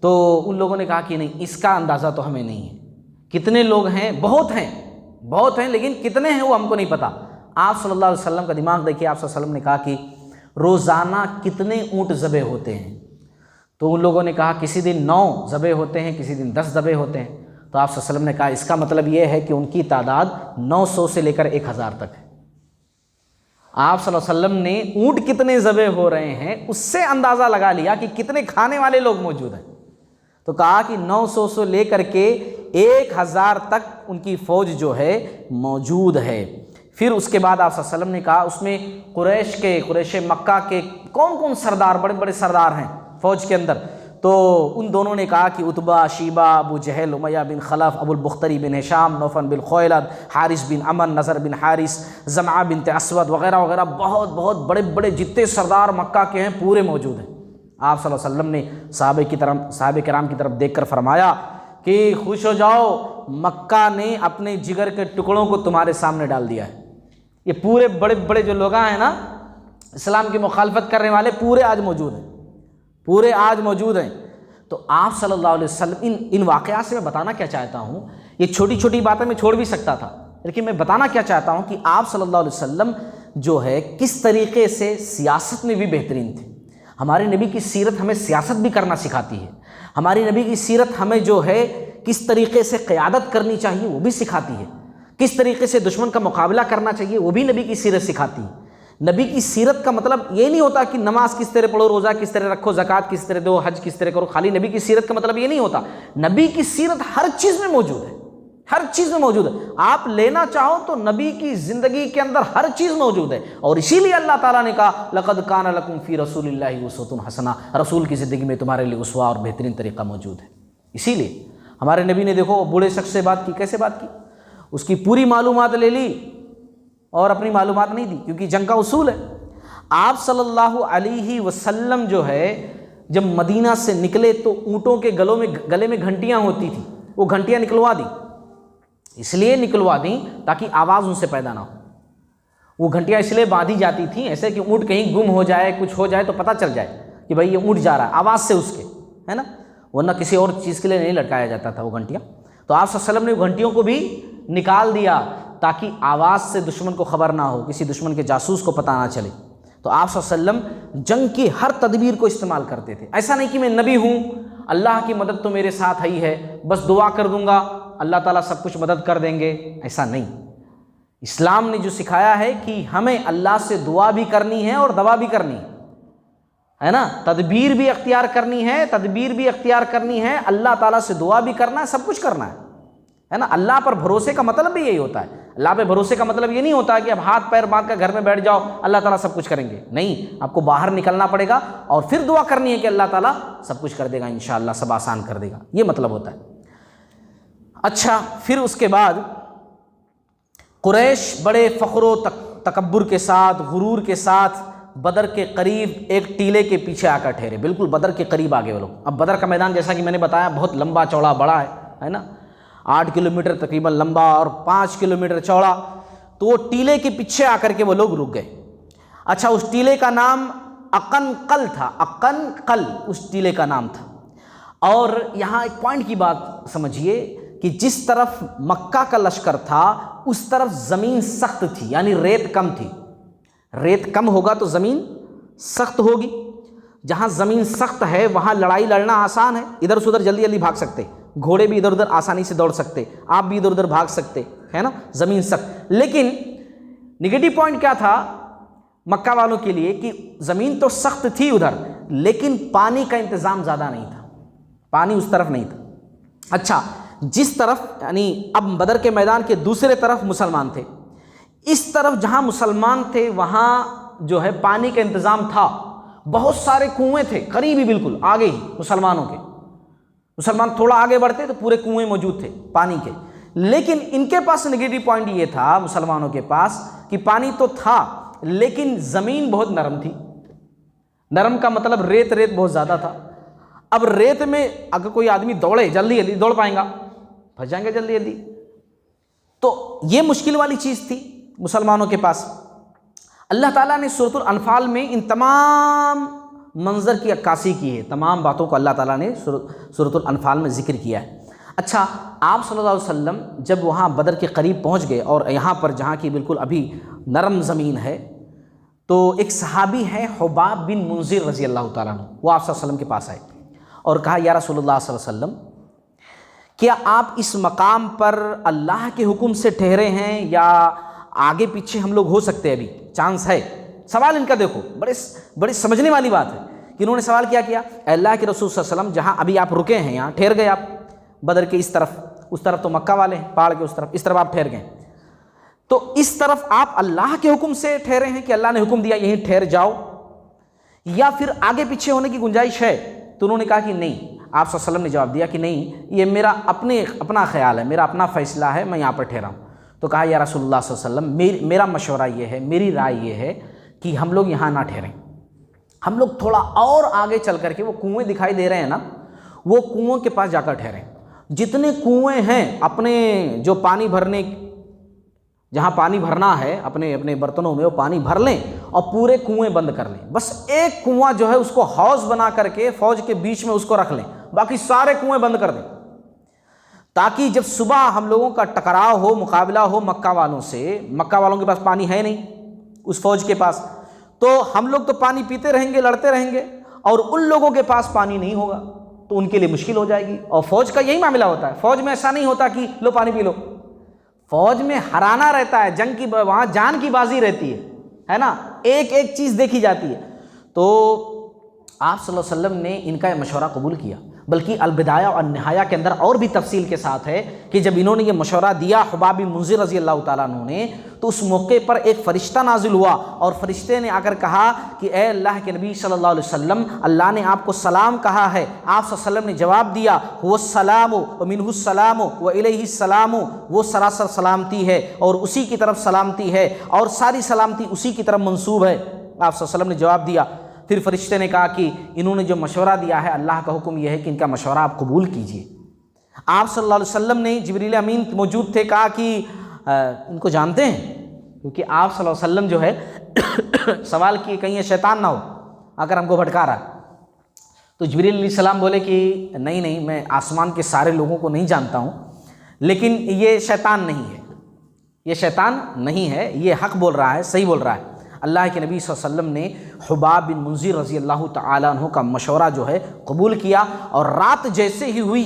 تو ان لوگوں نے کہا کہ نہیں، اس کا اندازہ تو ہمیں نہیں ہے. کتنے لوگ ہیں؟ بہت ہیں لیکن کتنے ہیں وہ ہم کو نہیں پتہ. آپ صلی اللہ علیہ وسلم کا دماغ دیکھیے. آپ صلی اللہ علیہ وسلم نے کہا کہ روزانہ کتنے اونٹ ذبح ہوتے ہیں؟ تو ان لوگوں نے کہا کسی دن 9 ذبح ہوتے ہیں، کسی دن 10 ذبح ہوتے ہیں. تو آپ صلی اللہ علیہ وسلم نے کہا اس کا مطلب یہ ہے کہ ان کی تعداد 900 سے لے کر 1000 تک ہے. آپ صلی اللہ علیہ وسلم نے اونٹ کتنے ذبح ہو رہے ہیں اس سے اندازہ لگا لیا کہ کتنے کھانے والے لوگ موجود ہیں. تو کہا کہ 900 سے لے کر کے 1000 تک ان کی فوج جو ہے موجود ہے. پھر اس کے بعد آپ صلی اللہ علیہ وسلم نے کہا اس میں قریش مکہ کے کون کون سردار، بڑے بڑے سردار ہیں فوج کے اندر. تو ان دونوں نے کہا کہ عتبہ، شیبہ، ابو جہل، امیہ بن خلف، ابو البختری بن ہشام، نوفل بن خویلد، حارث بن امن، نضر بن حارث، زمعہ بنت اسود وغیرہ وغیرہ، بہت بڑے بڑے جتنے سردار مکہ کے ہیں پورے موجود ہیں. آپ صلی اللہ علیہ وسلم نے صحابہ کرام کی طرف دیکھ کر فرمایا کہ خوش ہو جاؤ، مکہ نے اپنے جگر کے ٹکڑوں کو تمہارے سامنے ڈال دیا ہے. یہ پورے بڑے بڑے جو لوگ ہیں نا اسلام کی مخالفت کرنے والے، پورے آج موجود ہیں. تو آپ صلی اللہ علیہ وسلم ان واقعات سے میں بتانا کیا چاہتا ہوں، یہ چھوٹی چھوٹی باتیں میں چھوڑ بھی سکتا تھا لیکن میں بتانا کیا چاہتا ہوں کہ آپ صلی اللہ علیہ وسلم جو ہے کس طریقے سے سیاست میں بھی بہترین تھے. ہمارے نبی کی سیرت ہمیں سیاست بھی کرنا سکھاتی ہے. ہماری نبی کی سیرت ہمیں جو ہے کس طریقے سے قیادت کرنی چاہیے وہ بھی سکھاتی ہے. کس طریقے سے دشمن کا مقابلہ کرنا چاہیے وہ بھی نبی کی سیرت سکھاتی ہے. نبی کی سیرت کا مطلب یہ نہیں ہوتا کہ نماز کس طرح پڑھو، روزہ کس طرح رکھو، زکوٰۃ کس طرح دو، حج کس طرح کرو. خالی نبی کی سیرت کا مطلب یہ نہیں ہوتا. نبی کی سیرت ہر چیز میں موجود ہے، ہر چیز میں موجود ہے. آپ لینا چاہو تو نبی کی زندگی کے اندر ہر چیز موجود ہے. اور اسی لیے اللہ تعالیٰ نے کہا لقد کان لکم فی رسول اللہ اسوۃ حسنہ، رسول کی زندگی میں تمہارے لیے اسوہ اور بہترین طریقہ موجود ہے. اسی لیے ہمارے نبی نے دیکھو بوڑھے شخص سے بات کی، کیسے بات کی، اس کی پوری معلومات لے لی اور اپنی معلومات نہیں دی، کیونکہ جنگ کا اصول ہے. آپ صلی اللہ علیہ وسلم جو ہے جب مدینہ سے نکلے تو اونٹوں کے گلے میں گھنٹیاں ہوتی تھیں، وہ گھنٹیاں نکلوا دیں. اس لیے نکلوا دیں تاکہ آواز ان سے پیدا نہ ہو. وہ گھنٹیاں اس لیے باندھی جاتی تھیں ایسے کہ اونٹ کہیں گم ہو جائے، کچھ ہو جائے تو پتہ چل جائے کہ بھائی یہ اونٹ جا رہا ہے آواز سے اس کے، ہے نا، ورنہ کسی اور چیز کے لیے نہیں لٹکایا جاتا تھا وہ گھنٹیاں. تو آپ صلی اللہ علیہ وسلم نے گھنٹیوں کو بھی نکال دیا تاکہ آواز سے دشمن کو خبر نہ ہو، کسی دشمن کے جاسوس کو پتہ نہ چلے. تو آپ صلی اللہ علیہ وسلم جنگ کی ہر تدبیر کو استعمال کرتے تھے. ایسا نہیں کہ میں نبی ہوں، اللہ کی مدد تو میرے ساتھ ہی ہے، بس دعا کر دوں گا اللہ تعالیٰ سب کچھ مدد کر دیں گے، ایسا نہیں۔ اسلام نے جو سکھایا ہے کہ ہمیں اللہ سے دعا بھی کرنی ہے اور دوا بھی کرنی ہے نا، تدبیر بھی اختیار کرنی ہے، اللہ تعالیٰ سے دعا بھی کرنا ہے، سب کچھ کرنا ہے نا۔ اللہ پر بھروسے کا مطلب بھی یہی ہوتا ہے۔ اللہ پہ بھروسے کا مطلب یہ نہیں ہوتا کہ اب ہاتھ پیر باندھ کر گھر میں بیٹھ جاؤ اللہ تعالیٰ سب کچھ کریں گے، نہیں، آپ کو باہر نکلنا پڑے گا اور پھر دعا کرنی ہے کہ اللہ تعالیٰ سب کچھ کر دے گا، انشاءاللہ سب آسان کر دے گا، یہ مطلب ہوتا ہے۔ اچھا، پھر اس کے بعد قریش بڑے فخر و تکبر کے ساتھ، غرور کے ساتھ بدر کے قریب ایک ٹیلے کے پیچھے آ کر ٹھہرے، بالکل بدر کے قریب آگے وہ لوگ۔ اب بدر کا میدان جیسا کہ میں نے بتایا بہت لمبا چوڑا بڑا ہے نا، 8 کلومیٹر تقریباً لمبا اور 5 کلومیٹر چوڑا، تو وہ ٹیلے کے پیچھے آ کر کے وہ لوگ رک گئے۔ اچھا، اس ٹیلے کا نام اقن قل تھا، اقن قل اس ٹیلے کا نام تھا۔ اور یہاں ایک پوائنٹ کی بات سمجھیے کہ جس طرف مکہ کا لشکر تھا اس طرف زمین سخت تھی، یعنی ریت کم تھی، ریت کم ہوگا تو زمین سخت ہوگی، جہاں زمین سخت ہے وہاں لڑائی لڑنا آسان ہے، ادھر سے ادھر جلدی جلدی بھاگ سکتے، گھوڑے بھی ادھر ادھر آسانی سے دوڑ سکتے، آپ بھی ادھر ادھر بھاگ سکتے، ہے نا، زمین سخت۔ لیکن نگیٹو پوائنٹ کیا تھا مکہ والوں کے لیے کہ زمین تو سخت تھی ادھر، لیکن پانی کا انتظام زیادہ نہیں تھا، پانی اس طرف نہیں تھا۔ اچھا، جس طرف یعنی اب بدر کے میدان کے دوسرے طرف مسلمان تھے، اس طرف جہاں مسلمان تھے وہاں جو ہے پانی کا انتظام تھا، بہت سارے کنویں تھے قریبی، بالکل آگے ہی مسلمانوں کے، مسلمان تھوڑا آگے بڑھتے تو پورے کنویں موجود تھے پانی کے۔ لیکن ان کے پاس نگیٹو پوائنٹ یہ تھا مسلمانوں کے پاس کہ پانی تو تھا لیکن زمین بہت نرم تھی، نرم کا مطلب ریت بہت زیادہ تھا۔ اب ریت میں اگر کوئی آدمی دوڑے جلدی جلدی دوڑ پائیں گا، پھنس جائیں گے جلدی جلدی، تو یہ مشکل والی چیز تھی مسلمانوں کے پاس۔ اللہ تعالیٰ نے سورۃ الانفال میں ان تمام منظر کی عکاسی کی ہے، تمام باتوں کو اللہ تعالیٰ نے سورۃ الانفال میں ذکر کیا ہے۔ اچھا، آپ صلی اللہ علیہ وسلم جب وہاں بدر کے قریب پہنچ گئے اور یہاں پر جہاں کی بالکل ابھی نرم زمین ہے، تو ایک صحابی ہے حباب بن منذر رضی اللہ تعالیٰ عنہ، وہ آپ صلی اللہ علیہ وسلم کے پاس آئے اور کہا یا رسول اللہ صلی اللہ علیہ وسلم، کیا آپ اس مقام پر اللہ کے حکم سے ٹھہرے ہیں یا آگے پیچھے ہم لوگ ہو سکتے ہیں، ابھی چانس ہے؟ سوال ان کا دیکھو، بڑے سمجھنے والی بات ہے کہ انہوں نے سوال کیا اے اللہ کے رسول صلی اللہ علیہ وسلم، جہاں ابھی آپ رکے ہیں یہاں ٹھہر گئے آپ بدر کے اس طرف تو مکہ والے ہیں، پہاڑ کے اس طرف آپ ٹھہر گئے، تو اس طرف آپ اللہ کے حکم سے ٹھہرے ہیں کہ اللہ نے حکم دیا یہیں ٹھہر جاؤ، یا پھر آگے پیچھے ہونے کی گنجائش ہے؟ تو انہوں نے کہا کہ نہیں۔ آپ صلی اللہ علیہ وسلم نے جواب دیا کہ نہیں، یہ میرا اپنا خیال ہے، میرا اپنا فیصلہ ہے، میں یہاں پر ٹھہرا ہوں۔ تو کہا یا رسول اللہ صلی اللہ علیہ وسلم، میرا مشورہ یہ ہے، میری رائے یہ ہے کہ ہم لوگ یہاں نہ ٹھہریں، ہم لوگ تھوڑا اور آگے چل کر کے وہ کنویں دکھائی دے رہے ہیں نا، وہ کنویں کے پاس جا کر ٹھہریں، جتنے کنویں ہیں اپنے جو پانی بھرنے، جہاں پانی بھرنا ہے اپنے برتنوں میں وہ پانی بھر لیں اور پورے کنویں بند کر لیں، بس ایک کنواں جو ہے اس کو حوض بنا کر کے فوج کے بیچ میں اس کو رکھ لیں، باقی سارے کنویں بند کر دیں، تاکہ جب صبح ہم لوگوں کا ٹکراؤ ہو، مقابلہ ہو مکہ والوں سے، مکہ والوں کے پاس پانی ہے نہیں اس فوج کے پاس، تو ہم لوگ تو پانی پیتے رہیں گے، لڑتے رہیں گے، اور ان لوگوں کے پاس پانی نہیں ہوگا تو ان کے لیے مشکل ہو جائے گی۔ اور فوج کا یہی معاملہ ہوتا ہے، فوج میں ایسا نہیں ہوتا کہ لو پانی پی لو، فوج میں ہرانا رہتا ہے، جنگ کی وہاں جان کی بازی رہتی ہے نا، ایک ایک چیز دیکھی جاتی ہے۔ تو آپ صلی اللہ علیہ وسلم نے ان کا یہ مشورہ قبول کیا، بلکہ البدایہ اور النہایہ کے اندر اور بھی تفصیل کے ساتھ ہے کہ جب انہوں نے یہ مشورہ دیا حباب بن منذر رضی اللہ تعالیٰ عنہ نے، تو اس موقع پر ایک فرشتہ نازل ہوا اور فرشتے نے آ کر کہا کہ اے اللہ کے نبی صلی اللہ علیہ وسلم، اللہ نے آپ کو سلام کہا ہے۔ آپ صلی اللہ علیہ وسلم نے جواب دیا هو السلام ومنه السلام والیہ السلام، وہ سراسر سلامتی ہے اور اسی کی طرف سلامتی ہے اور ساری سلامتی اسی کی طرف منسوب ہے، آپ صلی اللہ علیہ وسلم نے جواب دیا۔ پھر فرشتے نے کہا کہ انہوں نے جو مشورہ دیا ہے اللہ کا حکم یہ ہے کہ ان کا مشورہ آپ قبول کیجئے۔ آپ صلی اللہ علیہ وسلم نے، جبریل امین موجود تھے، کہا کہ ان کو جانتے ہیں؟ کیونکہ آپ صلی اللہ علیہ وسلم جو ہے سوال کیے کہیں یہ شیطان نہ ہو اگر ہم کو بھٹکا رہا ہے، تو جبریل علیہ السلام بولے کہ نہیں، میں آسمان کے سارے لوگوں کو نہیں جانتا ہوں، لیکن یہ شیطان نہیں ہے، یہ شیطان نہیں ہے، یہ حق بول رہا ہے، صحیح بول رہا ہے۔ اللہ کے نبی صلی اللہ علیہ وسلم نے حباب بن منذر رضی اللہ تعالیٰ عنہ کا مشورہ جو ہے قبول کیا، اور رات جیسے ہی ہوئی،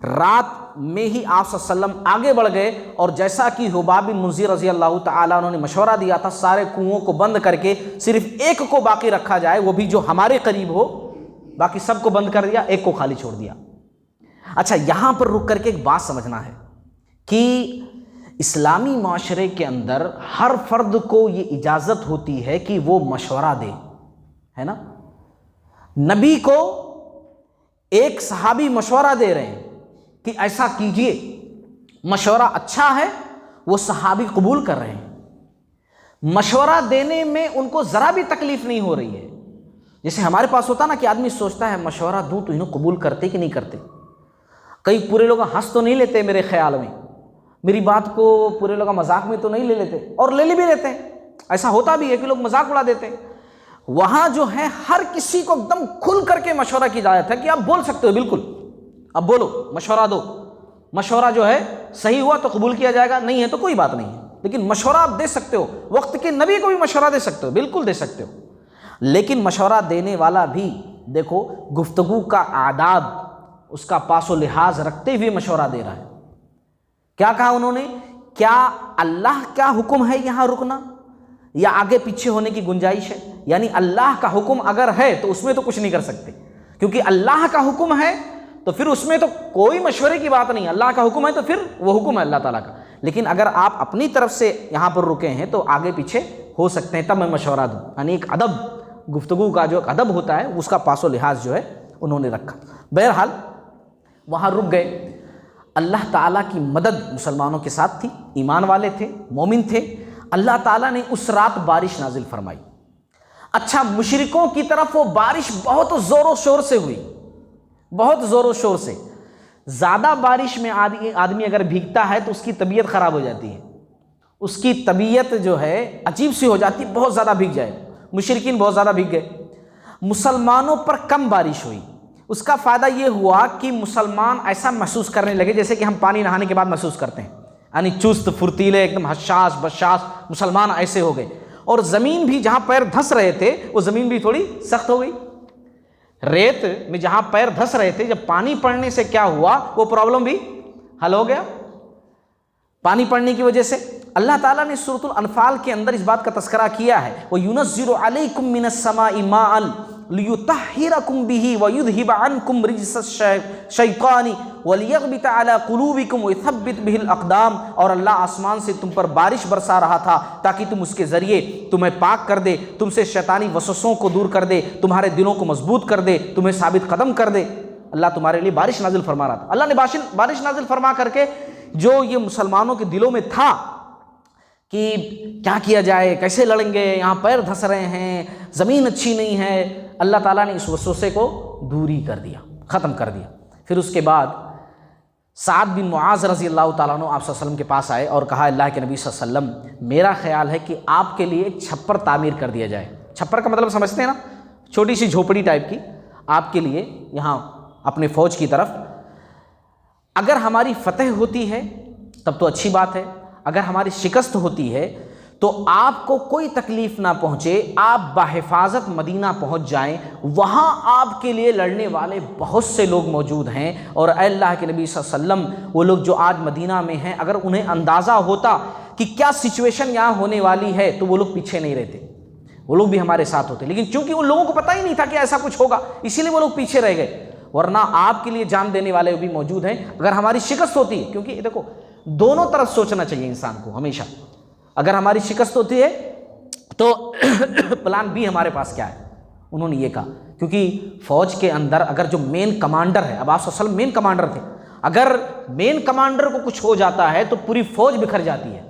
رات میں ہی آپ صلی اللہ علیہ وسلم آگے بڑھ گئے اور جیسا کہ حباب بن منذر رضی اللہ تعالیٰ عنہ نے مشورہ دیا تھا سارے کنوؤں کو بند کر کے صرف ایک کو باقی رکھا جائے، وہ بھی جو ہمارے قریب ہو، باقی سب کو بند کر دیا، ایک کو خالی چھوڑ دیا۔ اچھا یہاں پر رک کر کے ایک بات سمجھنا ہے کہ اسلامی معاشرے کے اندر ہر فرد کو یہ اجازت ہوتی ہے کہ وہ مشورہ دے، ہے نا؟ نبی کو ایک صحابی مشورہ دے رہے ہیں کہ ایسا کیجئے، مشورہ اچھا ہے، وہ صحابی قبول کر رہے ہیں، مشورہ دینے میں ان کو ذرا بھی تکلیف نہیں ہو رہی ہے۔ جیسے ہمارے پاس ہوتا نا کہ آدمی سوچتا ہے مشورہ دوں تو انہوں قبول کرتے کہ نہیں کرتے، کئی پورے لوگ ہنس تو نہیں لیتے میرے خیال میں، میری بات کو پورے لوگ مذاق میں تو نہیں لے لیتے، اور لے بھی لیتے ہیں، ایسا ہوتا بھی ہے کہ لوگ مذاق اڑا دیتے ہیں۔ وہاں جو ہے ہر کسی کو ایک دم کھل کر کے مشورہ کی اجازت ہے کہ آپ بول سکتے ہو، بالکل اب بولو، مشورہ دو، مشورہ جو ہے صحیح ہوا تو قبول کیا جائے گا، نہیں ہے تو کوئی بات نہیں ہے، لیکن مشورہ آپ دے سکتے ہو، وقت کے نبی کو بھی مشورہ دے سکتے ہو، بالکل دے سکتے ہو، لیکن مشورہ دینے والا بھی دیکھو گفتگو کا آداب، اس کا پاس و لحاظ رکھتے ہوئے مشورہ دے رہا ہے۔ کیا کہا انہوں نے؟ کیا اللہ کا حکم ہے یہاں رکنا یا آگے پیچھے ہونے کی گنجائش ہے؟ یعنی اللہ کا حکم اگر ہے تو اس میں تو کچھ نہیں کر سکتے، کیونکہ اللہ کا حکم ہے تو پھر اس میں تو کوئی مشورے کی بات نہیں، اللہ کا حکم ہے تو پھر وہ حکم ہے اللہ تعالیٰ کا۔ لیکن اگر آپ اپنی طرف سے یہاں پر رکے ہیں تو آگے پیچھے ہو سکتے ہیں، تب میں مشورہ دوں، یعنی ایک ادب، گفتگو کا جو ادب ہوتا ہے اس کا پاس و لحاظ جو ہے انہوں نے رکھا۔ بہرحال وہاں رک گئے، اللہ تعالیٰ کی مدد مسلمانوں کے ساتھ تھی، ایمان والے تھے، مومن تھے، اللہ تعالیٰ نے اس رات بارش نازل فرمائی۔ اچھا مشرکوں کی طرف وہ بارش بہت زور و شور سے ہوئی، بہت زور و شور سے، زیادہ بارش میں آدمی اگر بھیگتا ہے تو اس کی طبیعت خراب ہو جاتی ہے، اس کی طبیعت جو ہے عجیب سی ہو جاتی، بہت زیادہ بھیگ جائے، مشرکین بہت زیادہ بھیگ گئے، مسلمانوں پر کم بارش ہوئی۔ اس کا فائدہ یہ ہوا کہ مسلمان ایسا محسوس کرنے لگے جیسے کہ ہم پانی نہانے کے بعد محسوس کرتے ہیں، یعنی چست پھرتیلے ایک دم حساس بشاس مسلمان ایسے ہو گئے، اور زمین بھی جہاں پیر دھس رہے تھے وہ زمین بھی تھوڑی سخت ہو گئی، ریت میں جہاں پیر دھس رہے تھے جب پانی پڑنے سے کیا ہوا وہ پرابلم بھی حل ہو گیا پانی پڑنے کی وجہ سے۔ اللہ تعالیٰ نے سورۃ الانفال کے اندر اس بات کا تذکرہ کیا ہے، وَيُنَزِّلُ عَلَيْكُم مِّنَ السَّمَاءِ مَاءً لِيُطَهِّرَكُم بِهِ وَيُذْهِبَ عَنكُم رِجْزَ الشَّيْطَانِ وَلِيَغْبِطَ عَلَىٰ قُلُوبِكُمْ وَيُثَبِّتْ بِهِ الْأَقْدَامَ، اور اللہ آسمان سے تم پر بارش برسا رہا تھا تاکہ تم اس کے ذریعے تمہیں پاک کر دے، تم سے شیطانی وسوسوں کو دور کر دے، تمہارے دلوں کو مضبوط کر دے، تمہیں ثابت قدم کر دے۔ اللہ تمہارے لیے بارش نازل فرما رہا تھا، اللہ نے بارش نازل فرما کر کے جو یہ مسلمانوں کے دلوں میں تھا کہ کیا کیا جائے، کیسے لڑیں گے، یہاں پیر دھس رہے ہیں، زمین اچھی نہیں ہے، اللہ تعالیٰ نے اس وسوسے کو دوری کر دیا، ختم کر دیا۔ پھر اس کے بعد سعد بن معاذ رضی اللہ تعالیٰ عنہ آپ صلی اللہ علیہ وسلم کے پاس آئے اور کہا اللہ کے نبی صلی اللہ علیہ وسلم میرا خیال ہے کہ آپ کے لیے ایک چھپر تعمیر کر دیا جائے۔ چھپر کا مطلب سمجھتے ہیں نا، چھوٹی سی جھوپڑی ٹائپ کی، آپ کے لیے یہاں اپنے فوج کی طرف۔ اگر ہماری فتح ہوتی ہے تب تو اچھی بات ہے، اگر ہماری شکست ہوتی ہے تو آپ کو کوئی تکلیف نہ پہنچے، آپ بحفاظت مدینہ پہنچ جائیں، وہاں آپ کے لیے لڑنے والے بہت سے لوگ موجود ہیں، اور اے اللہ کے نبی صلی اللہ علیہ وسلم وہ لوگ جو آج مدینہ میں ہیں اگر انہیں اندازہ ہوتا کہ کیا سچویشن یہاں ہونے والی ہے تو وہ لوگ پیچھے نہیں رہتے، وہ لوگ بھی ہمارے ساتھ ہوتے، لیکن چونکہ ان لوگوں کو پتہ ہی نہیں تھا کہ ایسا کچھ ہوگا اسی لیے وہ لوگ پیچھے رہ گئے، ورنہ آپ کے لیے جان دینے والے بھی موجود ہیں اگر ہماری شکست ہوتی ہے۔ کیونکہ دیکھو دونوں طرف سوچنا چاہیے انسان کو ہمیشہ، اگر ہماری شکست ہوتی ہے تو پلان بی ہمارے پاس کیا ہے، انہوں نے یہ کہا، کیونکہ فوج کے اندر اگر جو مین کمانڈر ہے، اب آپ صلی اللہ علیہ وسلم مین کمانڈر تھے، اگر مین کمانڈر کو کچھ ہو جاتا ہے تو پوری فوج بکھر جاتی ہے،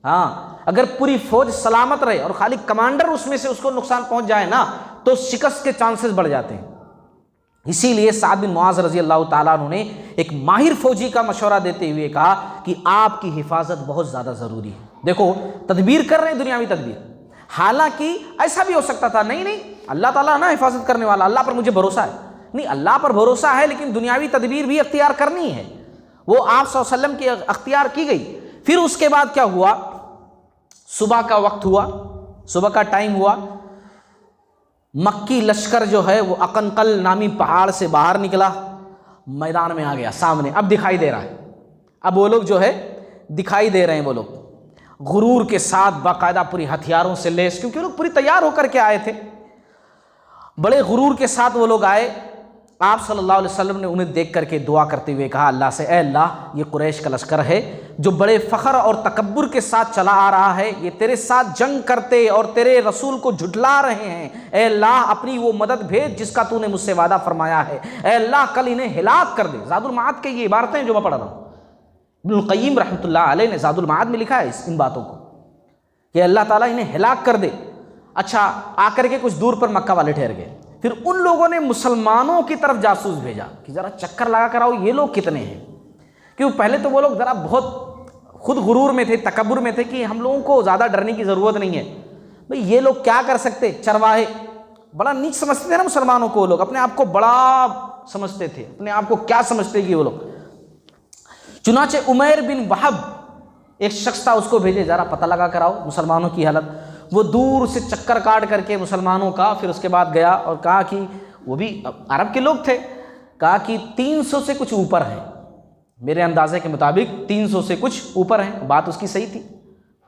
ہاں اگر پوری فوج سلامت رہے اور خالی کمانڈر اس میں سے اس کو نقصان پہنچ جائے نا تو شکست کے چانسز بڑھ جاتے ہیں۔ اسی لیے سعد بن معاذ رضی اللہ تعالیٰ عنہ نے ایک ماہر فوجی کا مشورہ دیتے ہوئے کہا کہ آپ کی حفاظت بہت زیادہ ضروری ہے۔ دیکھو تدبیر کر رہے ہیں دنیاوی تدبیر، حالانکہ ایسا بھی ہو سکتا تھا نہیں اللہ تعالیٰ نا حفاظت کرنے والا، اللہ پر مجھے بھروسہ ہے، نہیں اللہ پر بھروسہ ہے لیکن دنیاوی تدبیر بھی اختیار کرنی ہے، وہ آپ صلی اللہ علیہ وسلم کی اختیار کی گئی۔ پھر اس کے بعد کیا ہوا، صبح کا وقت ہوا، صبح کا ٹائم ہوا، مکی لشکر جو ہے وہ اقنقل نامی پہاڑ سے باہر نکلا، میدان میں آ گیا سامنے، اب دکھائی دے رہا ہے، اب وہ لوگ جو ہے دکھائی دے رہے ہیں، وہ لوگ غرور کے ساتھ باقاعدہ پوری ہتھیاروں سے لیس، کیونکہ وہ لوگ پوری تیار ہو کر کے آئے تھے، بڑے غرور کے ساتھ وہ لوگ آئے۔ آپ صلی اللہ علیہ وسلم نے انہیں دیکھ کر کے دعا کرتے ہوئے کہا اللہ سے، اے اللہ یہ قریش کا لشکر ہے جو بڑے فخر اور تکبر کے ساتھ چلا آ رہا ہے، یہ تیرے ساتھ جنگ کرتے اور تیرے رسول کو جھٹلا رہے ہیں، اے اللہ اپنی وہ مدد بھیج جس کا تو نے مجھ سے وعدہ فرمایا ہے، اے اللہ کل انہیں ہلاک کر دے۔ زاد المعاد کے یہ عبارتیں جو میں پڑھ رہا ہوں، ابن القیم رحمۃ اللہ علیہ نے زاد المعاد میں لکھا ہے ان باتوں کو کہ اللہ تعالیٰ انہیں ہلاک کر دے۔ اچھا، آ کر کے کچھ دور پر مکہ والے ٹھہر گئے، پھر ان لوگوں نے مسلمانوں کی طرف جاسوس بھیجا کہ ذرا چکر لگا کر آؤ یہ لوگ کتنے ہیں، کیوں پہلے تو وہ لوگ ذرا بہت خود غرور میں تھے، تکبر میں تھے کہ ہم لوگوں کو زیادہ ڈرنے کی ضرورت نہیں ہے، بھئی یہ لوگ کیا کر سکتے، چرواہے، بڑا نیچ سمجھتے تھے نا مسلمانوں کو، وہ لوگ اپنے آپ کو بڑا سمجھتے تھے، اپنے آپ کو کیا سمجھتے کہ وہ لوگ۔ چنانچہ عمیر بن وہب ایک شخص تھا، اس کو بھیجے ذرا پتہ لگا کر آؤ مسلمانوں کی حالت۔ وہ دور سے چکر کاٹ کر کے مسلمانوں کا، پھر اس کے بعد گیا اور کہا کہ وہ بھی عرب کے لوگ تھے، کہا کہ 300 سے کچھ اوپر ہیں، میرے اندازے کے مطابق 300 سے کچھ اوپر ہیں، بات اس کی صحیح تھی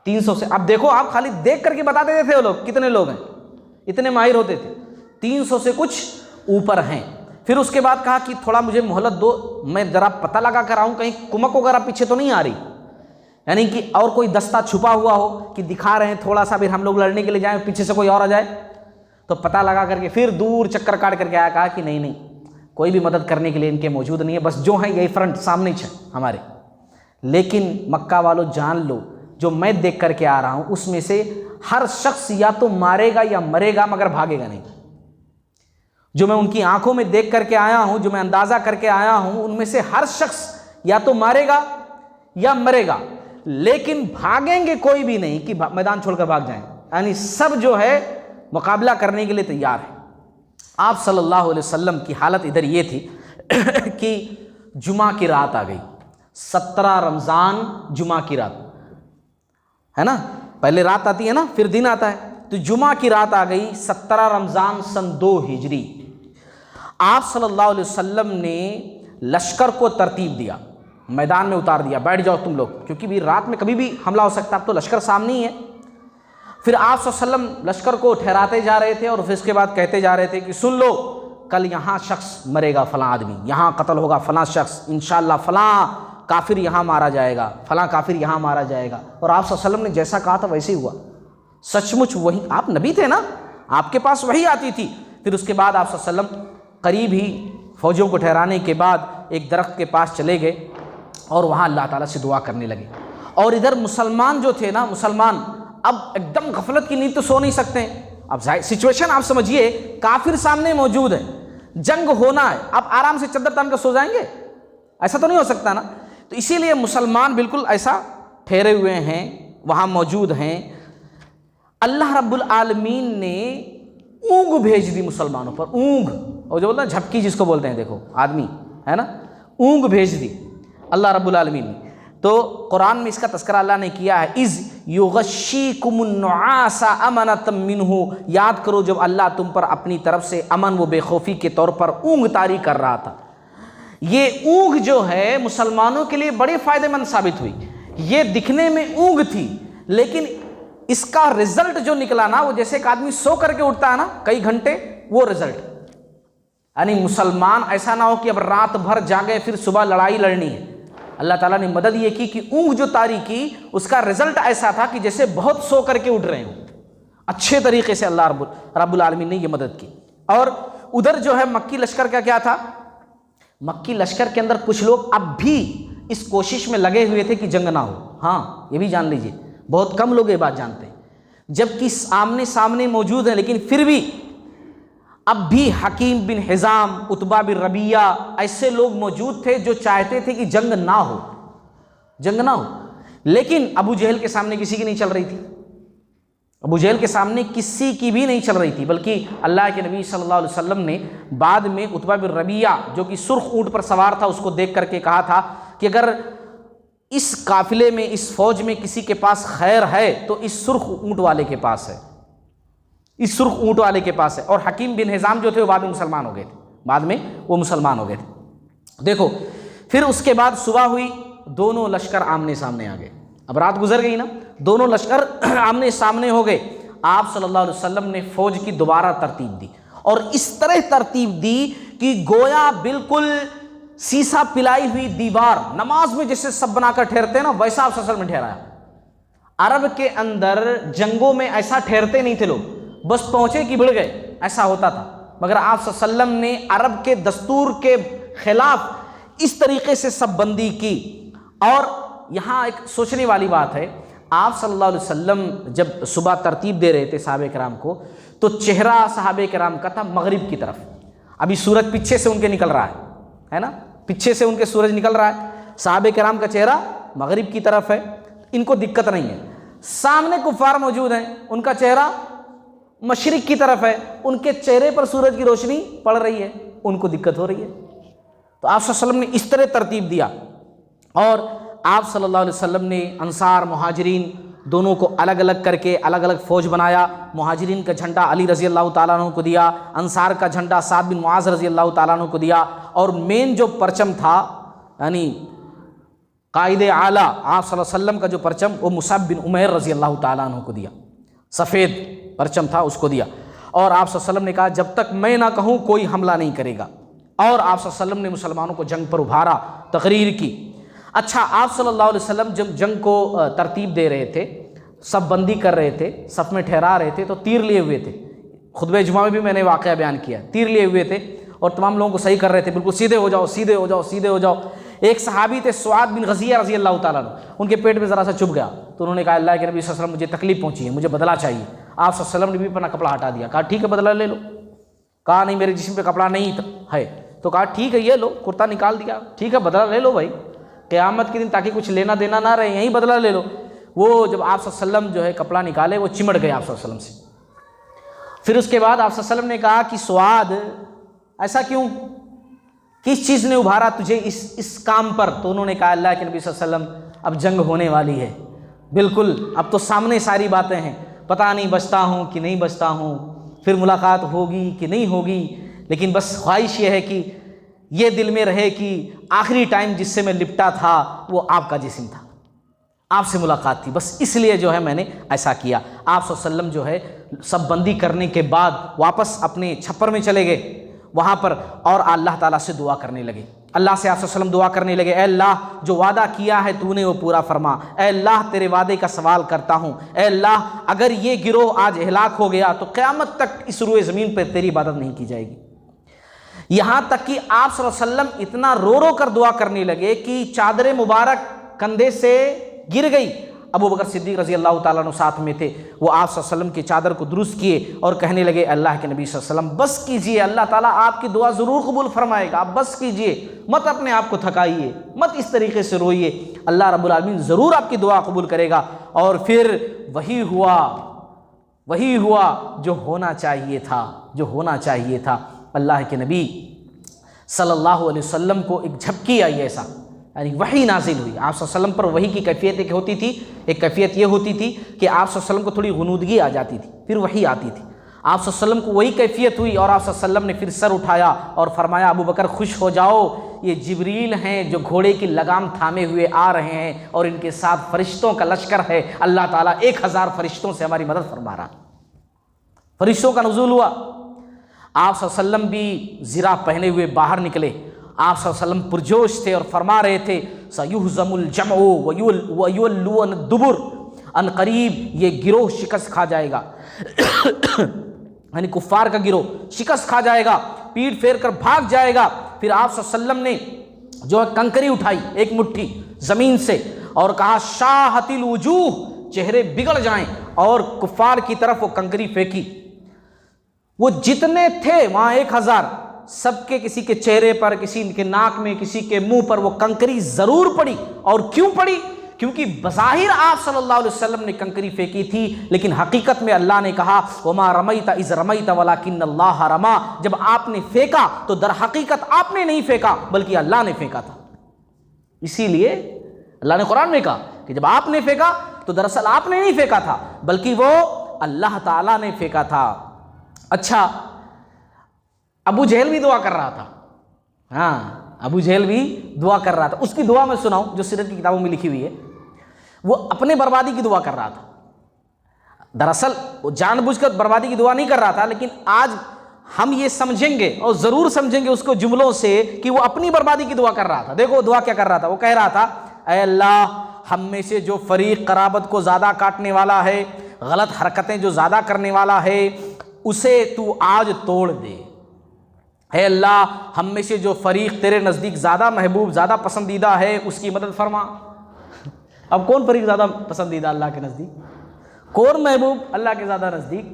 300 سے۔ اب دیکھو آپ خالی دیکھ کر کے بتا دیتے تھے وہ لوگ کتنے لوگ ہیں، اتنے ماہر ہوتے تھے، 300 سے کچھ اوپر ہیں۔ پھر اس کے بعد کہا کہ تھوڑا مجھے مہلت دو، میں ذرا پتہ لگا کر آؤں کہیں کمک وغیرہ پیچھے تو نہیں آ رہی، یعنی کہ اور کوئی دستہ چھپا ہوا ہو کہ دکھا رہے ہیں تھوڑا سا پھر ہم لوگ لڑنے کے لیے جائیں پیچھے سے کوئی اور آ جائے۔ تو پتہ لگا کر کے پھر دور چکر کاٹ کر کے آیا، کہا کہ نہیں نہیں کوئی بھی مدد کرنے کے لیے ان کے موجود نہیں ہے، بس جو ہیں یہی فرنٹ سامنے ہمارے، لیکن مکہ والوں جان لو جو میں دیکھ کر کے آ رہا ہوں اس میں سے ہر شخص یا تو مارے گا یا مرے گا مگر بھاگے گا نہیں۔ جو میں ان کی آنکھوں میں دیکھ کر کے آیا ہوں، جو میں اندازہ کر کے آیا ہوں، ان میں سے ہر شخص یا تو مارے گا یا مرے گا، لیکن بھاگیں گے کوئی بھی نہیں کہ میدان چھوڑ کر بھاگ جائیں، یعنی سب جو ہے مقابلہ کرنے کے لیے تیار ہے۔ آپ صلی اللہ علیہ وسلم کی حالت ادھر یہ تھی کہ جمعہ کی رات آ گئی، 17 رمضان جمعہ کی رات ہے نا، پہلے رات آتی ہے نا پھر دن آتا ہے، تو جمعہ کی رات آ گئی 17 رمضان سن 2 ہجری۔ آپ صلی اللہ علیہ وسلم نے لشکر کو ترتیب دیا، میدان میں اتار دیا، بیٹھ جاؤ تم لوگ، کیونکہ بھی رات میں کبھی بھی حملہ ہو سکتا ہے، اب تو لشکر سامنے ہی ہے۔ پھر آپ صلی اللہ علیہ وسلم لشکر کو ٹھہراتے جا رہے تھے اور پھر اس کے بعد کہتے جا رہے تھے کہ سن لو کل یہاں شخص مرے گا، فلاں آدمی یہاں قتل ہوگا، فلاں شخص انشاءاللہ، فلاں کافر یہاں مارا جائے گا، فلاں کافر یہاں مارا جائے گا، اور آپ صلی اللہ علیہ وسلم نے جیسا کہا تھا ویسے ہی ہوا، سچ مچ وہی، آپ نبی تھے نا، آپ کے پاس وہی آتی تھی۔ پھر اس کے بعد آپ صلی اللہ علیہ وسلم قریب ہی فوجوں کو ٹھہرانے کے بعد ایک درخت کے پاس چلے گئے اور وہاں اللہ تعالیٰ سے دعا کرنے لگے، اور ادھر مسلمان جو تھے نا، مسلمان اب ایک دم غفلت کی نیند تو سو نہیں سکتے ہیں، اب سچویشن آپ سمجھیے، کافر سامنے موجود ہے، جنگ ہونا ہے، اب آرام سے چادر تان کر سو جائیں گے؟ ایسا تو نہیں ہو سکتا نا، تو اسی لیے مسلمان بالکل ایسا ٹھہرے ہوئے ہیں، وہاں موجود ہیں۔ اللہ رب العالمین نے اونگ بھیج دی مسلمانوں پر، اونگ، اور جو بولتا ہے جھپکی جس کو بولتے ہیں، دیکھو آدمی ہے نا، اونگ بھیج دی اللہ رب العالمین نے۔ تو قرآن میں اس کا تذکرہ اللہ نے کیا ہے، اذ یغشیکم النعاس امنۃ منہ، یاد کرو جب اللہ تم پر اپنی طرف سے امن و بے خوفی کے طور پر اونگ طاری کر رہا تھا۔ یہ اونگ جو ہے مسلمانوں کے لیے بڑی فائدہ مند ثابت ہوئی، یہ دکھنے میں اونگ تھی لیکن اس کا رزلٹ جو نکلا نا، وہ جیسے ایک آدمی سو کر کے اٹھتا ہے نا کئی گھنٹے، وہ رزلٹ، یعنی مسلمان ایسا نہ ہو کہ اب رات بھر جاگے پھر صبح لڑائی لڑنی ہے۔ اللہ تعالیٰ نے مدد یہ کی کہ اونگ جو طاری کی اس کا رزلٹ ایسا تھا کہ جیسے بہت سو کر کے اٹھ رہے ہوں، اچھے طریقے سے اللہ رب العالمین نے یہ مدد کی۔ اور ادھر جو ہے مکی لشکر کا کیا تھا، مکی لشکر کے اندر کچھ لوگ اب بھی اس کوشش میں لگے ہوئے تھے کہ جنگ نہ ہو، ہاں یہ بھی جان لیجئے، بہت کم لوگ یہ بات جانتے ہیں، جبکہ آمنے سامنے موجود ہیں، لیکن پھر بھی اب بھی حکیم بن حزام، عتبہ بن ربیعہ، ایسے لوگ موجود تھے جو چاہتے تھے کہ جنگ نہ ہو، جنگ نہ ہو، لیکن ابو جہل کے سامنے کسی کی نہیں چل رہی تھی، ابو جہل کے سامنے کسی کی بھی نہیں چل رہی تھی، بلکہ اللہ کے نبی صلی اللہ علیہ وسلم نے بعد میں عتبہ بن ربیعہ جو کہ سرخ اونٹ پر سوار تھا اس کو دیکھ کر کے کہا تھا کہ اگر اس قافلے میں، اس فوج میں کسی کے پاس خیر ہے تو اس سرخ اونٹ والے کے پاس ہے، اس سرخ اونٹ والے کے پاس ہے۔ اور حکیم بن حزام جو تھے وہ بعد میں مسلمان ہو گئے تھے، بعد میں وہ مسلمان ہو گئے تھے۔ دیکھو پھر اس کے بعد صبح ہوئی، دونوں لشکر آمنے سامنے آ گئے. اب رات گزر گئی نا، دونوں لشکر آمنے سامنے ہو گئے. آپ صلی اللہ علیہ وسلم نے فوج کی دوبارہ ترتیب دی، اور اس طرح ترتیب دی کہ گویا بالکل سیسا پلائی ہوئی دیوار، نماز میں جیسے سب بنا کر ٹھہرتے ہیں نا، ویسا آپ صلی اللہ علیہ وسلم نے ٹھہرایا. عرب کے اندر جنگوں میں ایسا ٹھہرتے نہیں تھے لوگ، بس پہنچے کہ بڑھ گئے، ایسا ہوتا تھا. مگر آپ صلی اللہ علیہ وسلم نے عرب کے دستور کے خلاف اس طریقے سے سب بندی کی. اور یہاں ایک سوچنے والی بات ہے، آپ صلی اللہ علیہ وسلم جب صبح ترتیب دے رہے تھے صحابہ کرام کو، تو چہرہ صحابہ کرام کا تھا مغرب کی طرف. ابھی سورج پیچھے سے ان کے نکل رہا ہے نا، پیچھے سے ان کے سورج نکل رہا ہے. صحابہ کرام کا چہرہ مغرب کی طرف ہے، ان کو دقت نہیں ہے. سامنے کفار موجود ہیں، ان کا چہرہ مشرق کی طرف ہے، ان کے چہرے پر سورج کی روشنی پڑ رہی ہے، ان کو دقت ہو رہی ہے. تو آپ صلی اللہ علیہ وسلم نے اس طرح ترتیب دیا. اور آپ صلی اللہ علیہ وسلم نے انصار مہاجرین دونوں کو الگ الگ کر کے الگ الگ فوج بنایا. مہاجرین کا جھنڈا علی رضی اللہ تعالیٰ عنہ کو دیا، انصار کا جھنڈا سعد بن معاذ رضی اللہ تعالیٰ عنہ کو دیا، اور مین جو پرچم تھا یعنی قائد اعلیٰ آپ صلی اللہ علیہ وسلم کا جو پرچم، وہ مصعب بن عمیر رضی اللہ تعالیٰ عنہ کو دیا. سفید پرچم تھا، اس کو دیا. اور آپ صلی اللہ علیہ وسلم نے کہا جب تک میں نہ کہوں کوئی حملہ نہیں کرے گا. اور آپ صلی اللہ علیہ وسلم نے مسلمانوں کو جنگ پر ابھارا، تقریر کی. اچھا، آپ صلی اللہ علیہ وسلم جب جنگ کو ترتیب دے رہے تھے، سب بندی کر رہے تھے، صف میں ٹھہرا رہے تھے، تو تیر لیے ہوئے تھے. خطبہ جمعہ میں بھی میں نے واقعہ بیان کیا، تیر لیے ہوئے تھے اور تمام لوگوں کو صحیح کر رہے تھے، بالکل سیدھے ہو جاؤ، سیدھے ہو جاؤ، سیدھے ہو جاؤ. ایک صحابی تھے سعاد بن غزیہ رضی اللہ تعالیٰ عنہ، ان کے پیٹ میں ذرا سا چبھ گیا، تو انہوں نے کہا اللہ کے نبی صلی اللہ علیہ وسلم مجھے تکلیف پہنچی ہے، مجھے بدلہ چاہیے. آپ صلی اللہ علیہ وسلم نے بھی اپنا کپڑا ہٹا دیا، کہا ٹھیک ہے بدلہ لے لو. کہا نہیں میرے جسم پہ کپڑا نہیں ہے، تو کہا ٹھیک ہے یہ لو، کرتا نکال دیا، ٹھیک ہے بدلہ لے لو بھائی، قیامت کے دن تاکہ کچھ لینا دینا نہ رہے، یہیں بدلہ لے لو. وہ جب آپ صلی اللہ علیہ وسلم جو ہے کپڑا نکالے، وہ چمڑ گئے آپ صلی اللہ علیہ وسلم سے. پھر اس کے بعد آپ صلی اللہ علیہ وسلم نے کہا کہ سعاد ایسا کیوں، کس چیز نے ابھارا تجھے اس کام پر؟ تو انہوں نے کہا اللہ کے نبی صلی اللہ علیہ وسلم اب جنگ ہونے والی ہے، بالکل اب تو سامنے ساری باتیں ہیں، پتہ نہیں بچتا ہوں کہ نہیں بچتا ہوں، پھر ملاقات ہوگی کہ نہیں ہوگی، لیکن بس خواہش یہ ہے کہ یہ دل میں رہے کہ آخری ٹائم جس سے میں لپٹا تھا وہ آپ کا جسم تھا، آپ سے ملاقات تھی، بس اس لیے جو ہے میں نے ایسا کیا. آپ صلی اللہ علیہ وسلم جو ہے سب بندی کرنے کے بعد واپس اپنے چھپر میں چلے گئے وہاں پر، اور اللہ تعالیٰ سے دعا کرنے لگے. اللہ سے آپ صلی اللہ علیہ وسلم دعا کرنے لگے، اے اللہ جو وعدہ کیا ہے تو نے وہ پورا فرما، اے اللہ تیرے وعدے کا سوال کرتا ہوں، اے اللہ اگر یہ گروہ آج ہلاک ہو گیا تو قیامت تک اس روئے زمین پر تیری عبادت نہیں کی جائے گی. یہاں تک کہ آپ صلی اللہ علیہ وسلم اتنا رو رو کر دعا کرنے لگے کہ چادر مبارک کندھے سے گر گئی. ابو بکر صدیق رضی اللہ تعالیٰ عنہ ساتھ میں تھے، وہ آپ صلی اللہ علیہ وسلم کی چادر کو درست کیے اور کہنے لگے اللہ کے نبی صلی اللہ علیہ وسلم بس کیجئے، اللہ تعالیٰ آپ کی دعا ضرور قبول فرمائے گا، آپ بس کیجئے، مت اپنے آپ کو تھکائیے، مت اس طریقے سے روئیے، اللہ رب العالمین ضرور آپ کی دعا قبول کرے گا. اور پھر وہی ہوا جو ہونا چاہیے تھا، جو ہونا چاہیے تھا. اللہ کے نبی صلی اللہ علیہ وسلم کو ایک جھپکی آئی، ایسا یعنی وحی نازل ہوئی. آپ صلی اللہ علیہ وسلم پر وحی کی کیفیت ایک ہوتی تھی، ایک کیفیت یہ ہوتی تھی کہ آپ صلی اللہ علیہ وسلم کو تھوڑی غنودگی آ جاتی تھی، پھر وحی آتی تھی. آپ صلی اللہ علیہ وسلم کو وہی کیفیت ہوئی اور آپ صلی اللہ علیہ وسلم نے پھر سر اٹھایا اور فرمایا ابو بکر خوش ہو جاؤ، یہ جبریل ہیں جو گھوڑے کی لگام تھامے ہوئے آ رہے ہیں اور ان کے ساتھ فرشتوں کا لشکر ہے، اللہ تعالیٰ 1000 فرشتوں سے ہماری مدد فرما رہا. فرشتوں کا نزول ہوا. آپ صلی اللہ علیہ وسلم بھی زرہ پہنے ہوئے باہر نکلے. آپ صلی اللہ علیہ وسلم پرجوش تھے اور فرما رہے تھے سَيُهْزَمُ الْجَمْعُ وَيُوَلُّونَ الدُّبُرَ، ان قریب یہ گروہ شکست کھا جائے گا، یعنی کفار کا گروہ شکست کھا جائے گا، پیٹ پھیر کر بھاگ جائے گا. پھر آپ صلی اللہ علیہ وسلم نے جو کنکری اٹھائی ایک مٹھی زمین سے اور کہا شاہت الوجوہ، چہرے بگڑ جائیں، اور کفار کی طرف وہ کنکری پھینکی. وہ جتنے تھے وہاں 1000، سب کے کسی کے چہرے پر، کسی کے ناک میں، کسی کے منہ پر وہ کنکری ضرور پڑی. اور کیوں پڑی؟ کیونکہ بظاہر آپ صلی اللہ علیہ وسلم نے کنکری پھینکی تھی، لیکن حقیقت میں اللہ نے کہا وَمَا رَمَيْتَ إِذْ رَمَيْتَ وَلَكِنَّ اللَّهَ رَمَا، جب آپ نے پھینکا تو در حقیقت آپ نے نہیں پھینکا بلکہ اللہ نے پھینکا تھا. اسی لیے اللہ نے قرآن میں کہا کہ جب آپ نے پھینکا تو دراصل آپ نے نہیں پھینکا تھا بلکہ وہ اللہ تعالیٰ نے پھینکا تھا. اچھا، ابو جہل بھی دعا کر رہا تھا، ہاں ابو جہل بھی دعا کر رہا تھا. اس کی دعا میں سناؤں جو سیرت کی کتابوں میں لکھی ہوئی ہے. وہ اپنے بربادی کی دعا کر رہا تھا. دراصل وہ جان بوجھ کر بربادی کی دعا نہیں کر رہا تھا, لیکن آج ہم یہ سمجھیں گے اور ضرور سمجھیں گے اس کو جملوں سے کہ وہ اپنی بربادی کی دعا کر رہا تھا. دیکھو دعا کیا کر رہا تھا. وہ کہہ رہا تھا اے اللہ ہم میں سے جو فریق قرابت کو زیادہ کاٹنے والا ہے, غلط حرکتیں جو زیادہ کرنے والا ہے, اسے تو آج توڑ دے. اے اللہ ہم میں سے جو فریق تیرے نزدیک زیادہ محبوب زیادہ پسندیدہ ہے اس کی مدد فرما. اب کون فریق زیادہ پسندیدہ اللہ کے نزدیک؟ کون محبوب اللہ کے زیادہ نزدیک؟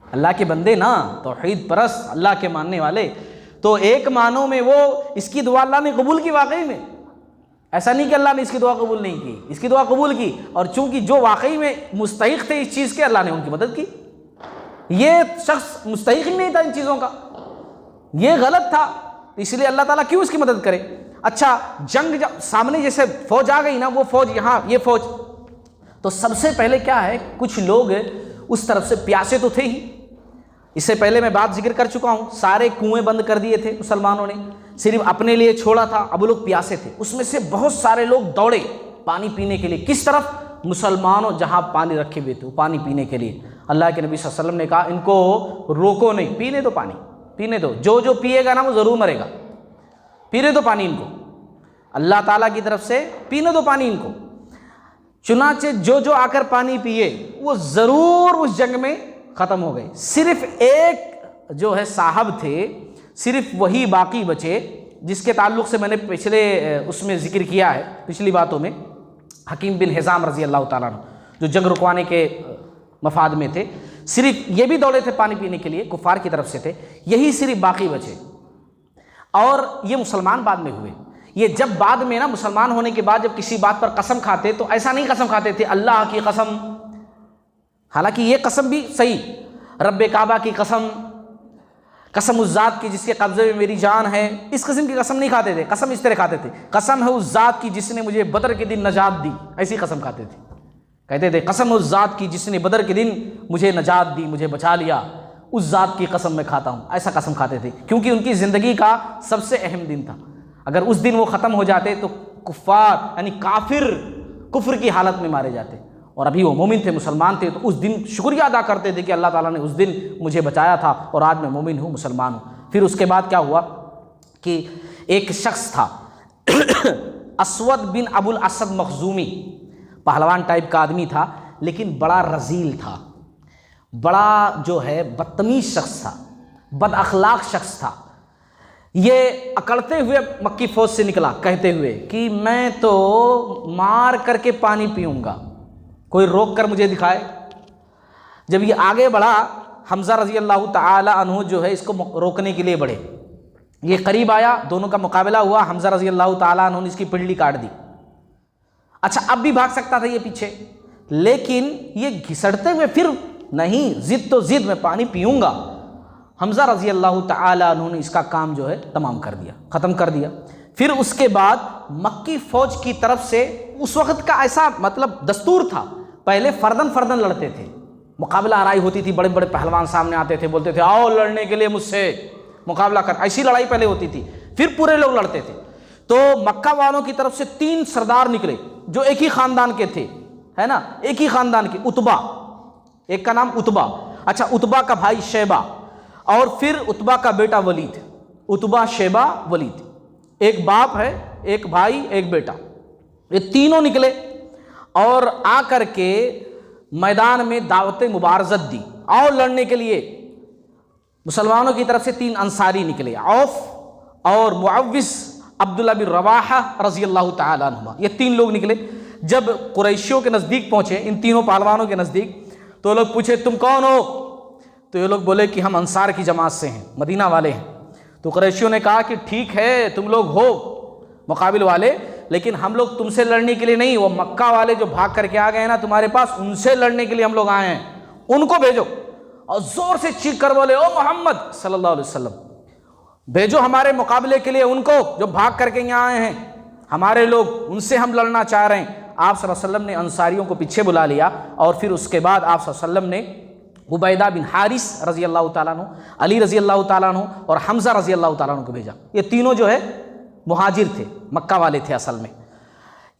اللہ کے بندے نا, توحید پرست, اللہ کے ماننے والے. تو ایک معنوں میں وہ اس کی دعا اللہ نے قبول کی. واقعی میں ایسا نہیں کہ اللہ نے اس کی دعا قبول نہیں کی, اس کی دعا قبول کی, اور چونکہ جو واقعی میں مستحق تھے اس چیز کے اللہ نے ان کی مدد کی. یہ شخص مستحق ہی نہیں تھا ان چیزوں کا, یہ غلط تھا, اس لیے اللہ تعالیٰ کیوں اس کی مدد کرے. اچھا جنگ جب سامنے جیسے فوج آ گئی نا, وہ فوج یہاں یہ فوج, تو سب سے پہلے کیا ہے, کچھ لوگ اس طرف سے پیاسے تو تھے ہی. اس سے پہلے میں بات ذکر کر چکا ہوں, سارے کنویں بند کر دیے تھے مسلمانوں نے, صرف اپنے لیے چھوڑا تھا. اب وہ لوگ پیاسے تھے. اس میں سے بہت سارے لوگ دوڑے پانی پینے کے لیے. کس طرف؟ مسلمانوں جہاں پانی رکھے ہوئے تھے وہ پانی پینے کے لیے. اللہ کے نبی صلی اللہ علیہ وسلم نے کہا ان کو روکو نہیں, پینے دو پانی, پینے دو. جو پیے گا نا وہ ضرور مرے گا, پینے دو پانی ان کو, اللہ تعالیٰ کی طرف سے پینے دو پانی ان کو. چنانچہ جو آ کر پانی پیے وہ ضرور اس جنگ میں ختم ہو گئے. صرف ایک جو ہے صاحب تھے, صرف وہی باقی بچے, جس کے تعلق سے میں نے پچھلے اس میں ذکر کیا ہے پچھلی باتوں میں, حکیم بن حزام رضی اللہ تعالیٰ عنہ, جو جنگ رکوانے کے مفاد میں تھے. صرف یہ بھی دوڑے تھے پانی پینے کے لیے, کفار کی طرف سے تھے, یہی صرف باقی بچے. اور یہ مسلمان بعد میں ہوئے. یہ جب بعد میں نا مسلمان ہونے کے بعد جب کسی بات پر قسم کھاتے تو ایسا نہیں قسم کھاتے تھے اللہ کی قسم, حالانکہ یہ قسم بھی صحیح, رب کعبہ کی قسم, قسم اس ذات کی جس کے قبضے میں میری جان ہے, اس قسم کی قسم نہیں کھاتے تھے. قسم اس طرح کھاتے تھے, قسم ہے اس ذات کی جس نے مجھے بدر کے دن نجات دی, ایسی قسم کھاتے تھے. کہتے تھے قسم اس ذات کی جس نے بدر کے دن مجھے نجات دی, مجھے بچا لیا, اس ذات کی قسم میں کھاتا ہوں. ایسا قسم کھاتے تھے, کیونکہ ان کی زندگی کا سب سے اہم دن تھا. اگر اس دن وہ ختم ہو جاتے تو کفار یعنی کافر کفر کی حالت میں مارے جاتے, اور ابھی وہ مومن تھے, مسلمان تھے, تو اس دن شکریہ ادا کرتے تھے کہ اللہ تعالیٰ نے اس دن مجھے بچایا تھا اور آج میں مومن ہوں, مسلمان ہوں. پھر اس کے بعد کیا ہوا کہ ایک شخص تھا اسود بن ابو الاسد مخزومی, پہلوان ٹائپ کا آدمی تھا, لیکن بڑا رذیل تھا, بڑا جو ہے بدتمیز شخص تھا, بد اخلاق شخص تھا. یہ اکڑتے ہوئے مکی فوج سے نکلا کہتے ہوئے کہ میں تو مار کر کے پانی پیوں گا, کوئی روک کر مجھے دکھائے. جب یہ آگے بڑھا, حمزہ رضی اللہ تعالی عنہ جو ہے اس کو روکنے کے لیے بڑھے. یہ قریب آیا, دونوں کا مقابلہ ہوا, حمزہ رضی اللہ تعالی عنہ نے اس کی پنڈلی کاٹ دی. اچھا اب بھی بھاگ سکتا تھا یہ پیچھے, لیکن یہ گھسڑتے ہوئے پھر نہیں, ضد تو ضد, میں پانی پیوں گا. حمزہ رضی اللہ تعالی عنہ نے اس کا کام جو ہے تمام کر دیا, ختم کر دیا. پھر اس کے بعد مکی فوج کی طرف سے اس وقت کا ایسا مطلب دستور تھا, پہلے فردن فردن لڑتے تھے, مقابلہ آرائی ہوتی تھی, بڑے بڑے پہلوان سامنے آتے تھے, بولتے تھے آؤ لڑنے کے لیے مجھ سے مقابلہ کر, ایسی لڑائی پہلے ہوتی تھی. پھر پورے لوگ لڑتے تھے. تو مکہ والوں کی طرف سے 3 سردار نکلے جو ایک ہی خاندان کے تھے, ہے نا, ایک ہی خاندان کے. عتبہ, ایک کا نام عتبہ, اچھا عتبہ کا بھائی شیبہ, اور پھر عتبہ کا بیٹا ولید. عتبہ, شیبہ, ولید, ایک باپ ہے, ایک بھائی, ایک بیٹا. یہ تینوں نکلے اور آ کر کے میدان میں دعوت مبارزت دی, آؤ لڑنے کے لیے. مسلمانوں کی طرف سے 3 انصاری نکلے, عوف اور معوذ عبداللہ بن رواحہ رضی اللہ تعالیٰ عنہ, یہ 3 لوگ نکلے. جب قریشیوں کے نزدیک پہنچے, ان تینوں پہلوانوں کے نزدیک, تو لوگ پوچھے تم کون ہو؟ تو یہ لوگ بولے کہ ہم انصار کی جماعت سے ہیں, مدینہ والے ہیں. تو قریشیوں نے کہا کہ ٹھیک ہے تم لوگ ہو مقابل والے, لیکن ہم لوگ تم سے لڑنے کے لیے نہیں, وہ مکہ والے جو بھاگ کر کے آ گئے ہیں نا تمہارے پاس, ان سے لڑنے کے لیے ہم لوگ آئے ہیں, ان کو بھیجو. اور زور سے چیخ کر بولے او محمد صلی اللہ علیہ وسلم, بھیجو ہمارے مقابلے کے لیے ان کو جو بھاگ کر کے یہاں آئے ہیں, ہمارے لوگ, ان سے ہم لڑنا چاہ رہے ہیں. آپ صلی اللہ علیہ وسلم نے انصاریوں کو پیچھے بلا لیا, اور پھر اس کے بعد آپ صلی اللہ علیہ وسلم نے عبیدہ بن حارث رضی اللہ تعالیٰ عنہ, علی رضی اللہ تعالیٰ عنہ اور حمزہ رضی اللہ تعالیٰ عنہ کو بھیجا. یہ تینوں جو ہے مہاجر تھے، مکہ والے تھے اصل میں.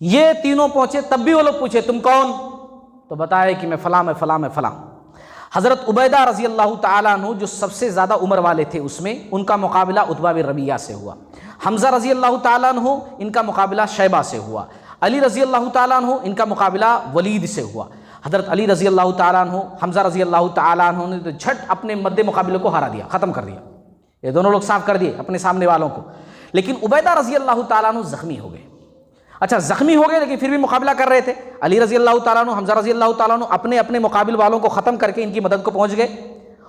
یہ تینوں پہنچے، تب بھی وہ لوگ پوچھے تم کون؟ تو بتایا کہ میں فلاں میں فلاں میں فلاں. حضرت عبیدہ رضی اللہ تعالیٰ عنہ جو سب سے زیادہ عمر والے تھے اس میں، ان کا مقابلہ عتبہ بن ربیعہ سے ہوا. حمزہ رضی اللہ تعالیٰ عنہ ان کا مقابلہ شیبہ سے ہوا. علی رضی اللہ تعالیٰ عنہ ان کا مقابلہ ولید سے ہوا. حضرت علی رضی اللہ تعالیٰ عنہ، حمزہ رضی اللہ تعالیٰ عنہ نے تو جھٹ اپنے مد مقابلے کو ہرا دیا، ختم کر دیا. یہ دونوں لوگ صاف کر دیے اپنے سامنے والوں کو. لیکن عبیدہ رضی اللہ تعالیٰ عنہ زخمی ہو گئے. اچھا زخمی ہو گئے لیکن پھر بھی مقابلہ کر رہے تھے. علی رضی اللہ تعالیٰ عنہ، حمزہ رضی اللہ تعالیٰ عنہ اپنے اپنے مقابل والوں کو ختم کر کے ان کی مدد کو پہنچ گئے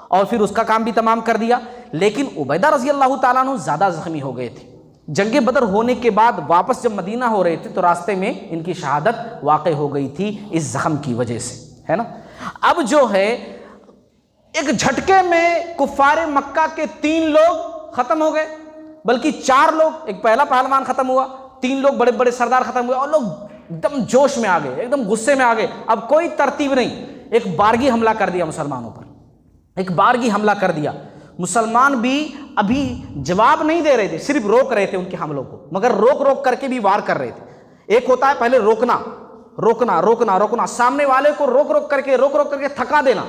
اور پھر اس کا کام بھی تمام کر دیا. لیکن عبیدہ رضی اللہ تعالیٰ عنہ زیادہ زخمی ہو گئے تھے. جنگ بدر ہونے کے بعد واپس جب مدینہ ہو رہے تھے تو راستے میں ان کی شہادت واقع ہو گئی تھی اس زخم کی وجہ سے، ہے نا. اب جو ہے ایک جھٹکے میں کفار مکہ کے 3 لوگ ختم ہو گئے، بلکہ 4 لوگ، ایک پہلا پہلوان ختم ہوا، 3 لوگ بڑے بڑے سردار ختم ہوئے، اور لوگ ایک دم جوش میں آ گئے، ایک دم غصے میں آ گئے. اب کوئی ترتیب نہیں، ایک بارگی حملہ کر دیا مسلمانوں پر، ایک بارگی حملہ کر دیا. مسلمان بھی ابھی جواب نہیں دے رہے تھے، صرف روک رہے تھے ان کے حملوں کو، مگر روک روک کر کے بھی وار کر رہے تھے. ایک ہوتا ہے پہلے روکنا روکنا روکنا روکنا، سامنے والے کو روک روک کر کے تھکا دینا.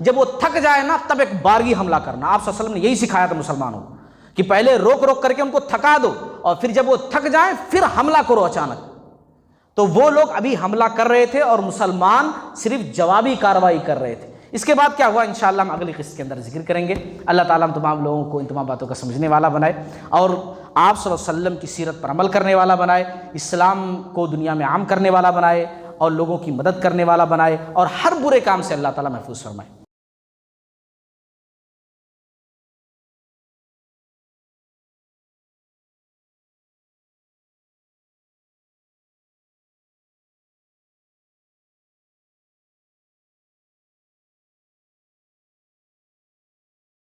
جب وہ تھک جائے نا تب ایک بارگی حملہ کرنا. آپ صلی اللہ علیہ وسلم نے یہی سکھایا تھا مسلمانوں کو کہ پہلے روک روک کر کے ان کو تھکا دو اور پھر جب وہ تھک جائیں پھر حملہ کرو اچانک. تو وہ لوگ ابھی حملہ کر رہے تھے اور مسلمان صرف جوابی کارروائی کر رہے تھے. اس کے بعد کیا ہوا انشاءاللہ ہم اگلی قسط کے اندر ذکر کریں گے. اللہ تعالیٰ ہم تمام لوگوں کو ان تمام باتوں کا سمجھنے والا بنائے اور آپ صلی اللہ علیہ وسلم کی سیرت پر عمل کرنے والا بنائے، اسلام کو دنیا میں عام کرنے والا بنائے اور لوگوں کی مدد کرنے والا بنائے اور ہر برے کام سے اللہ تعالیٰ محفوظ فرمائے.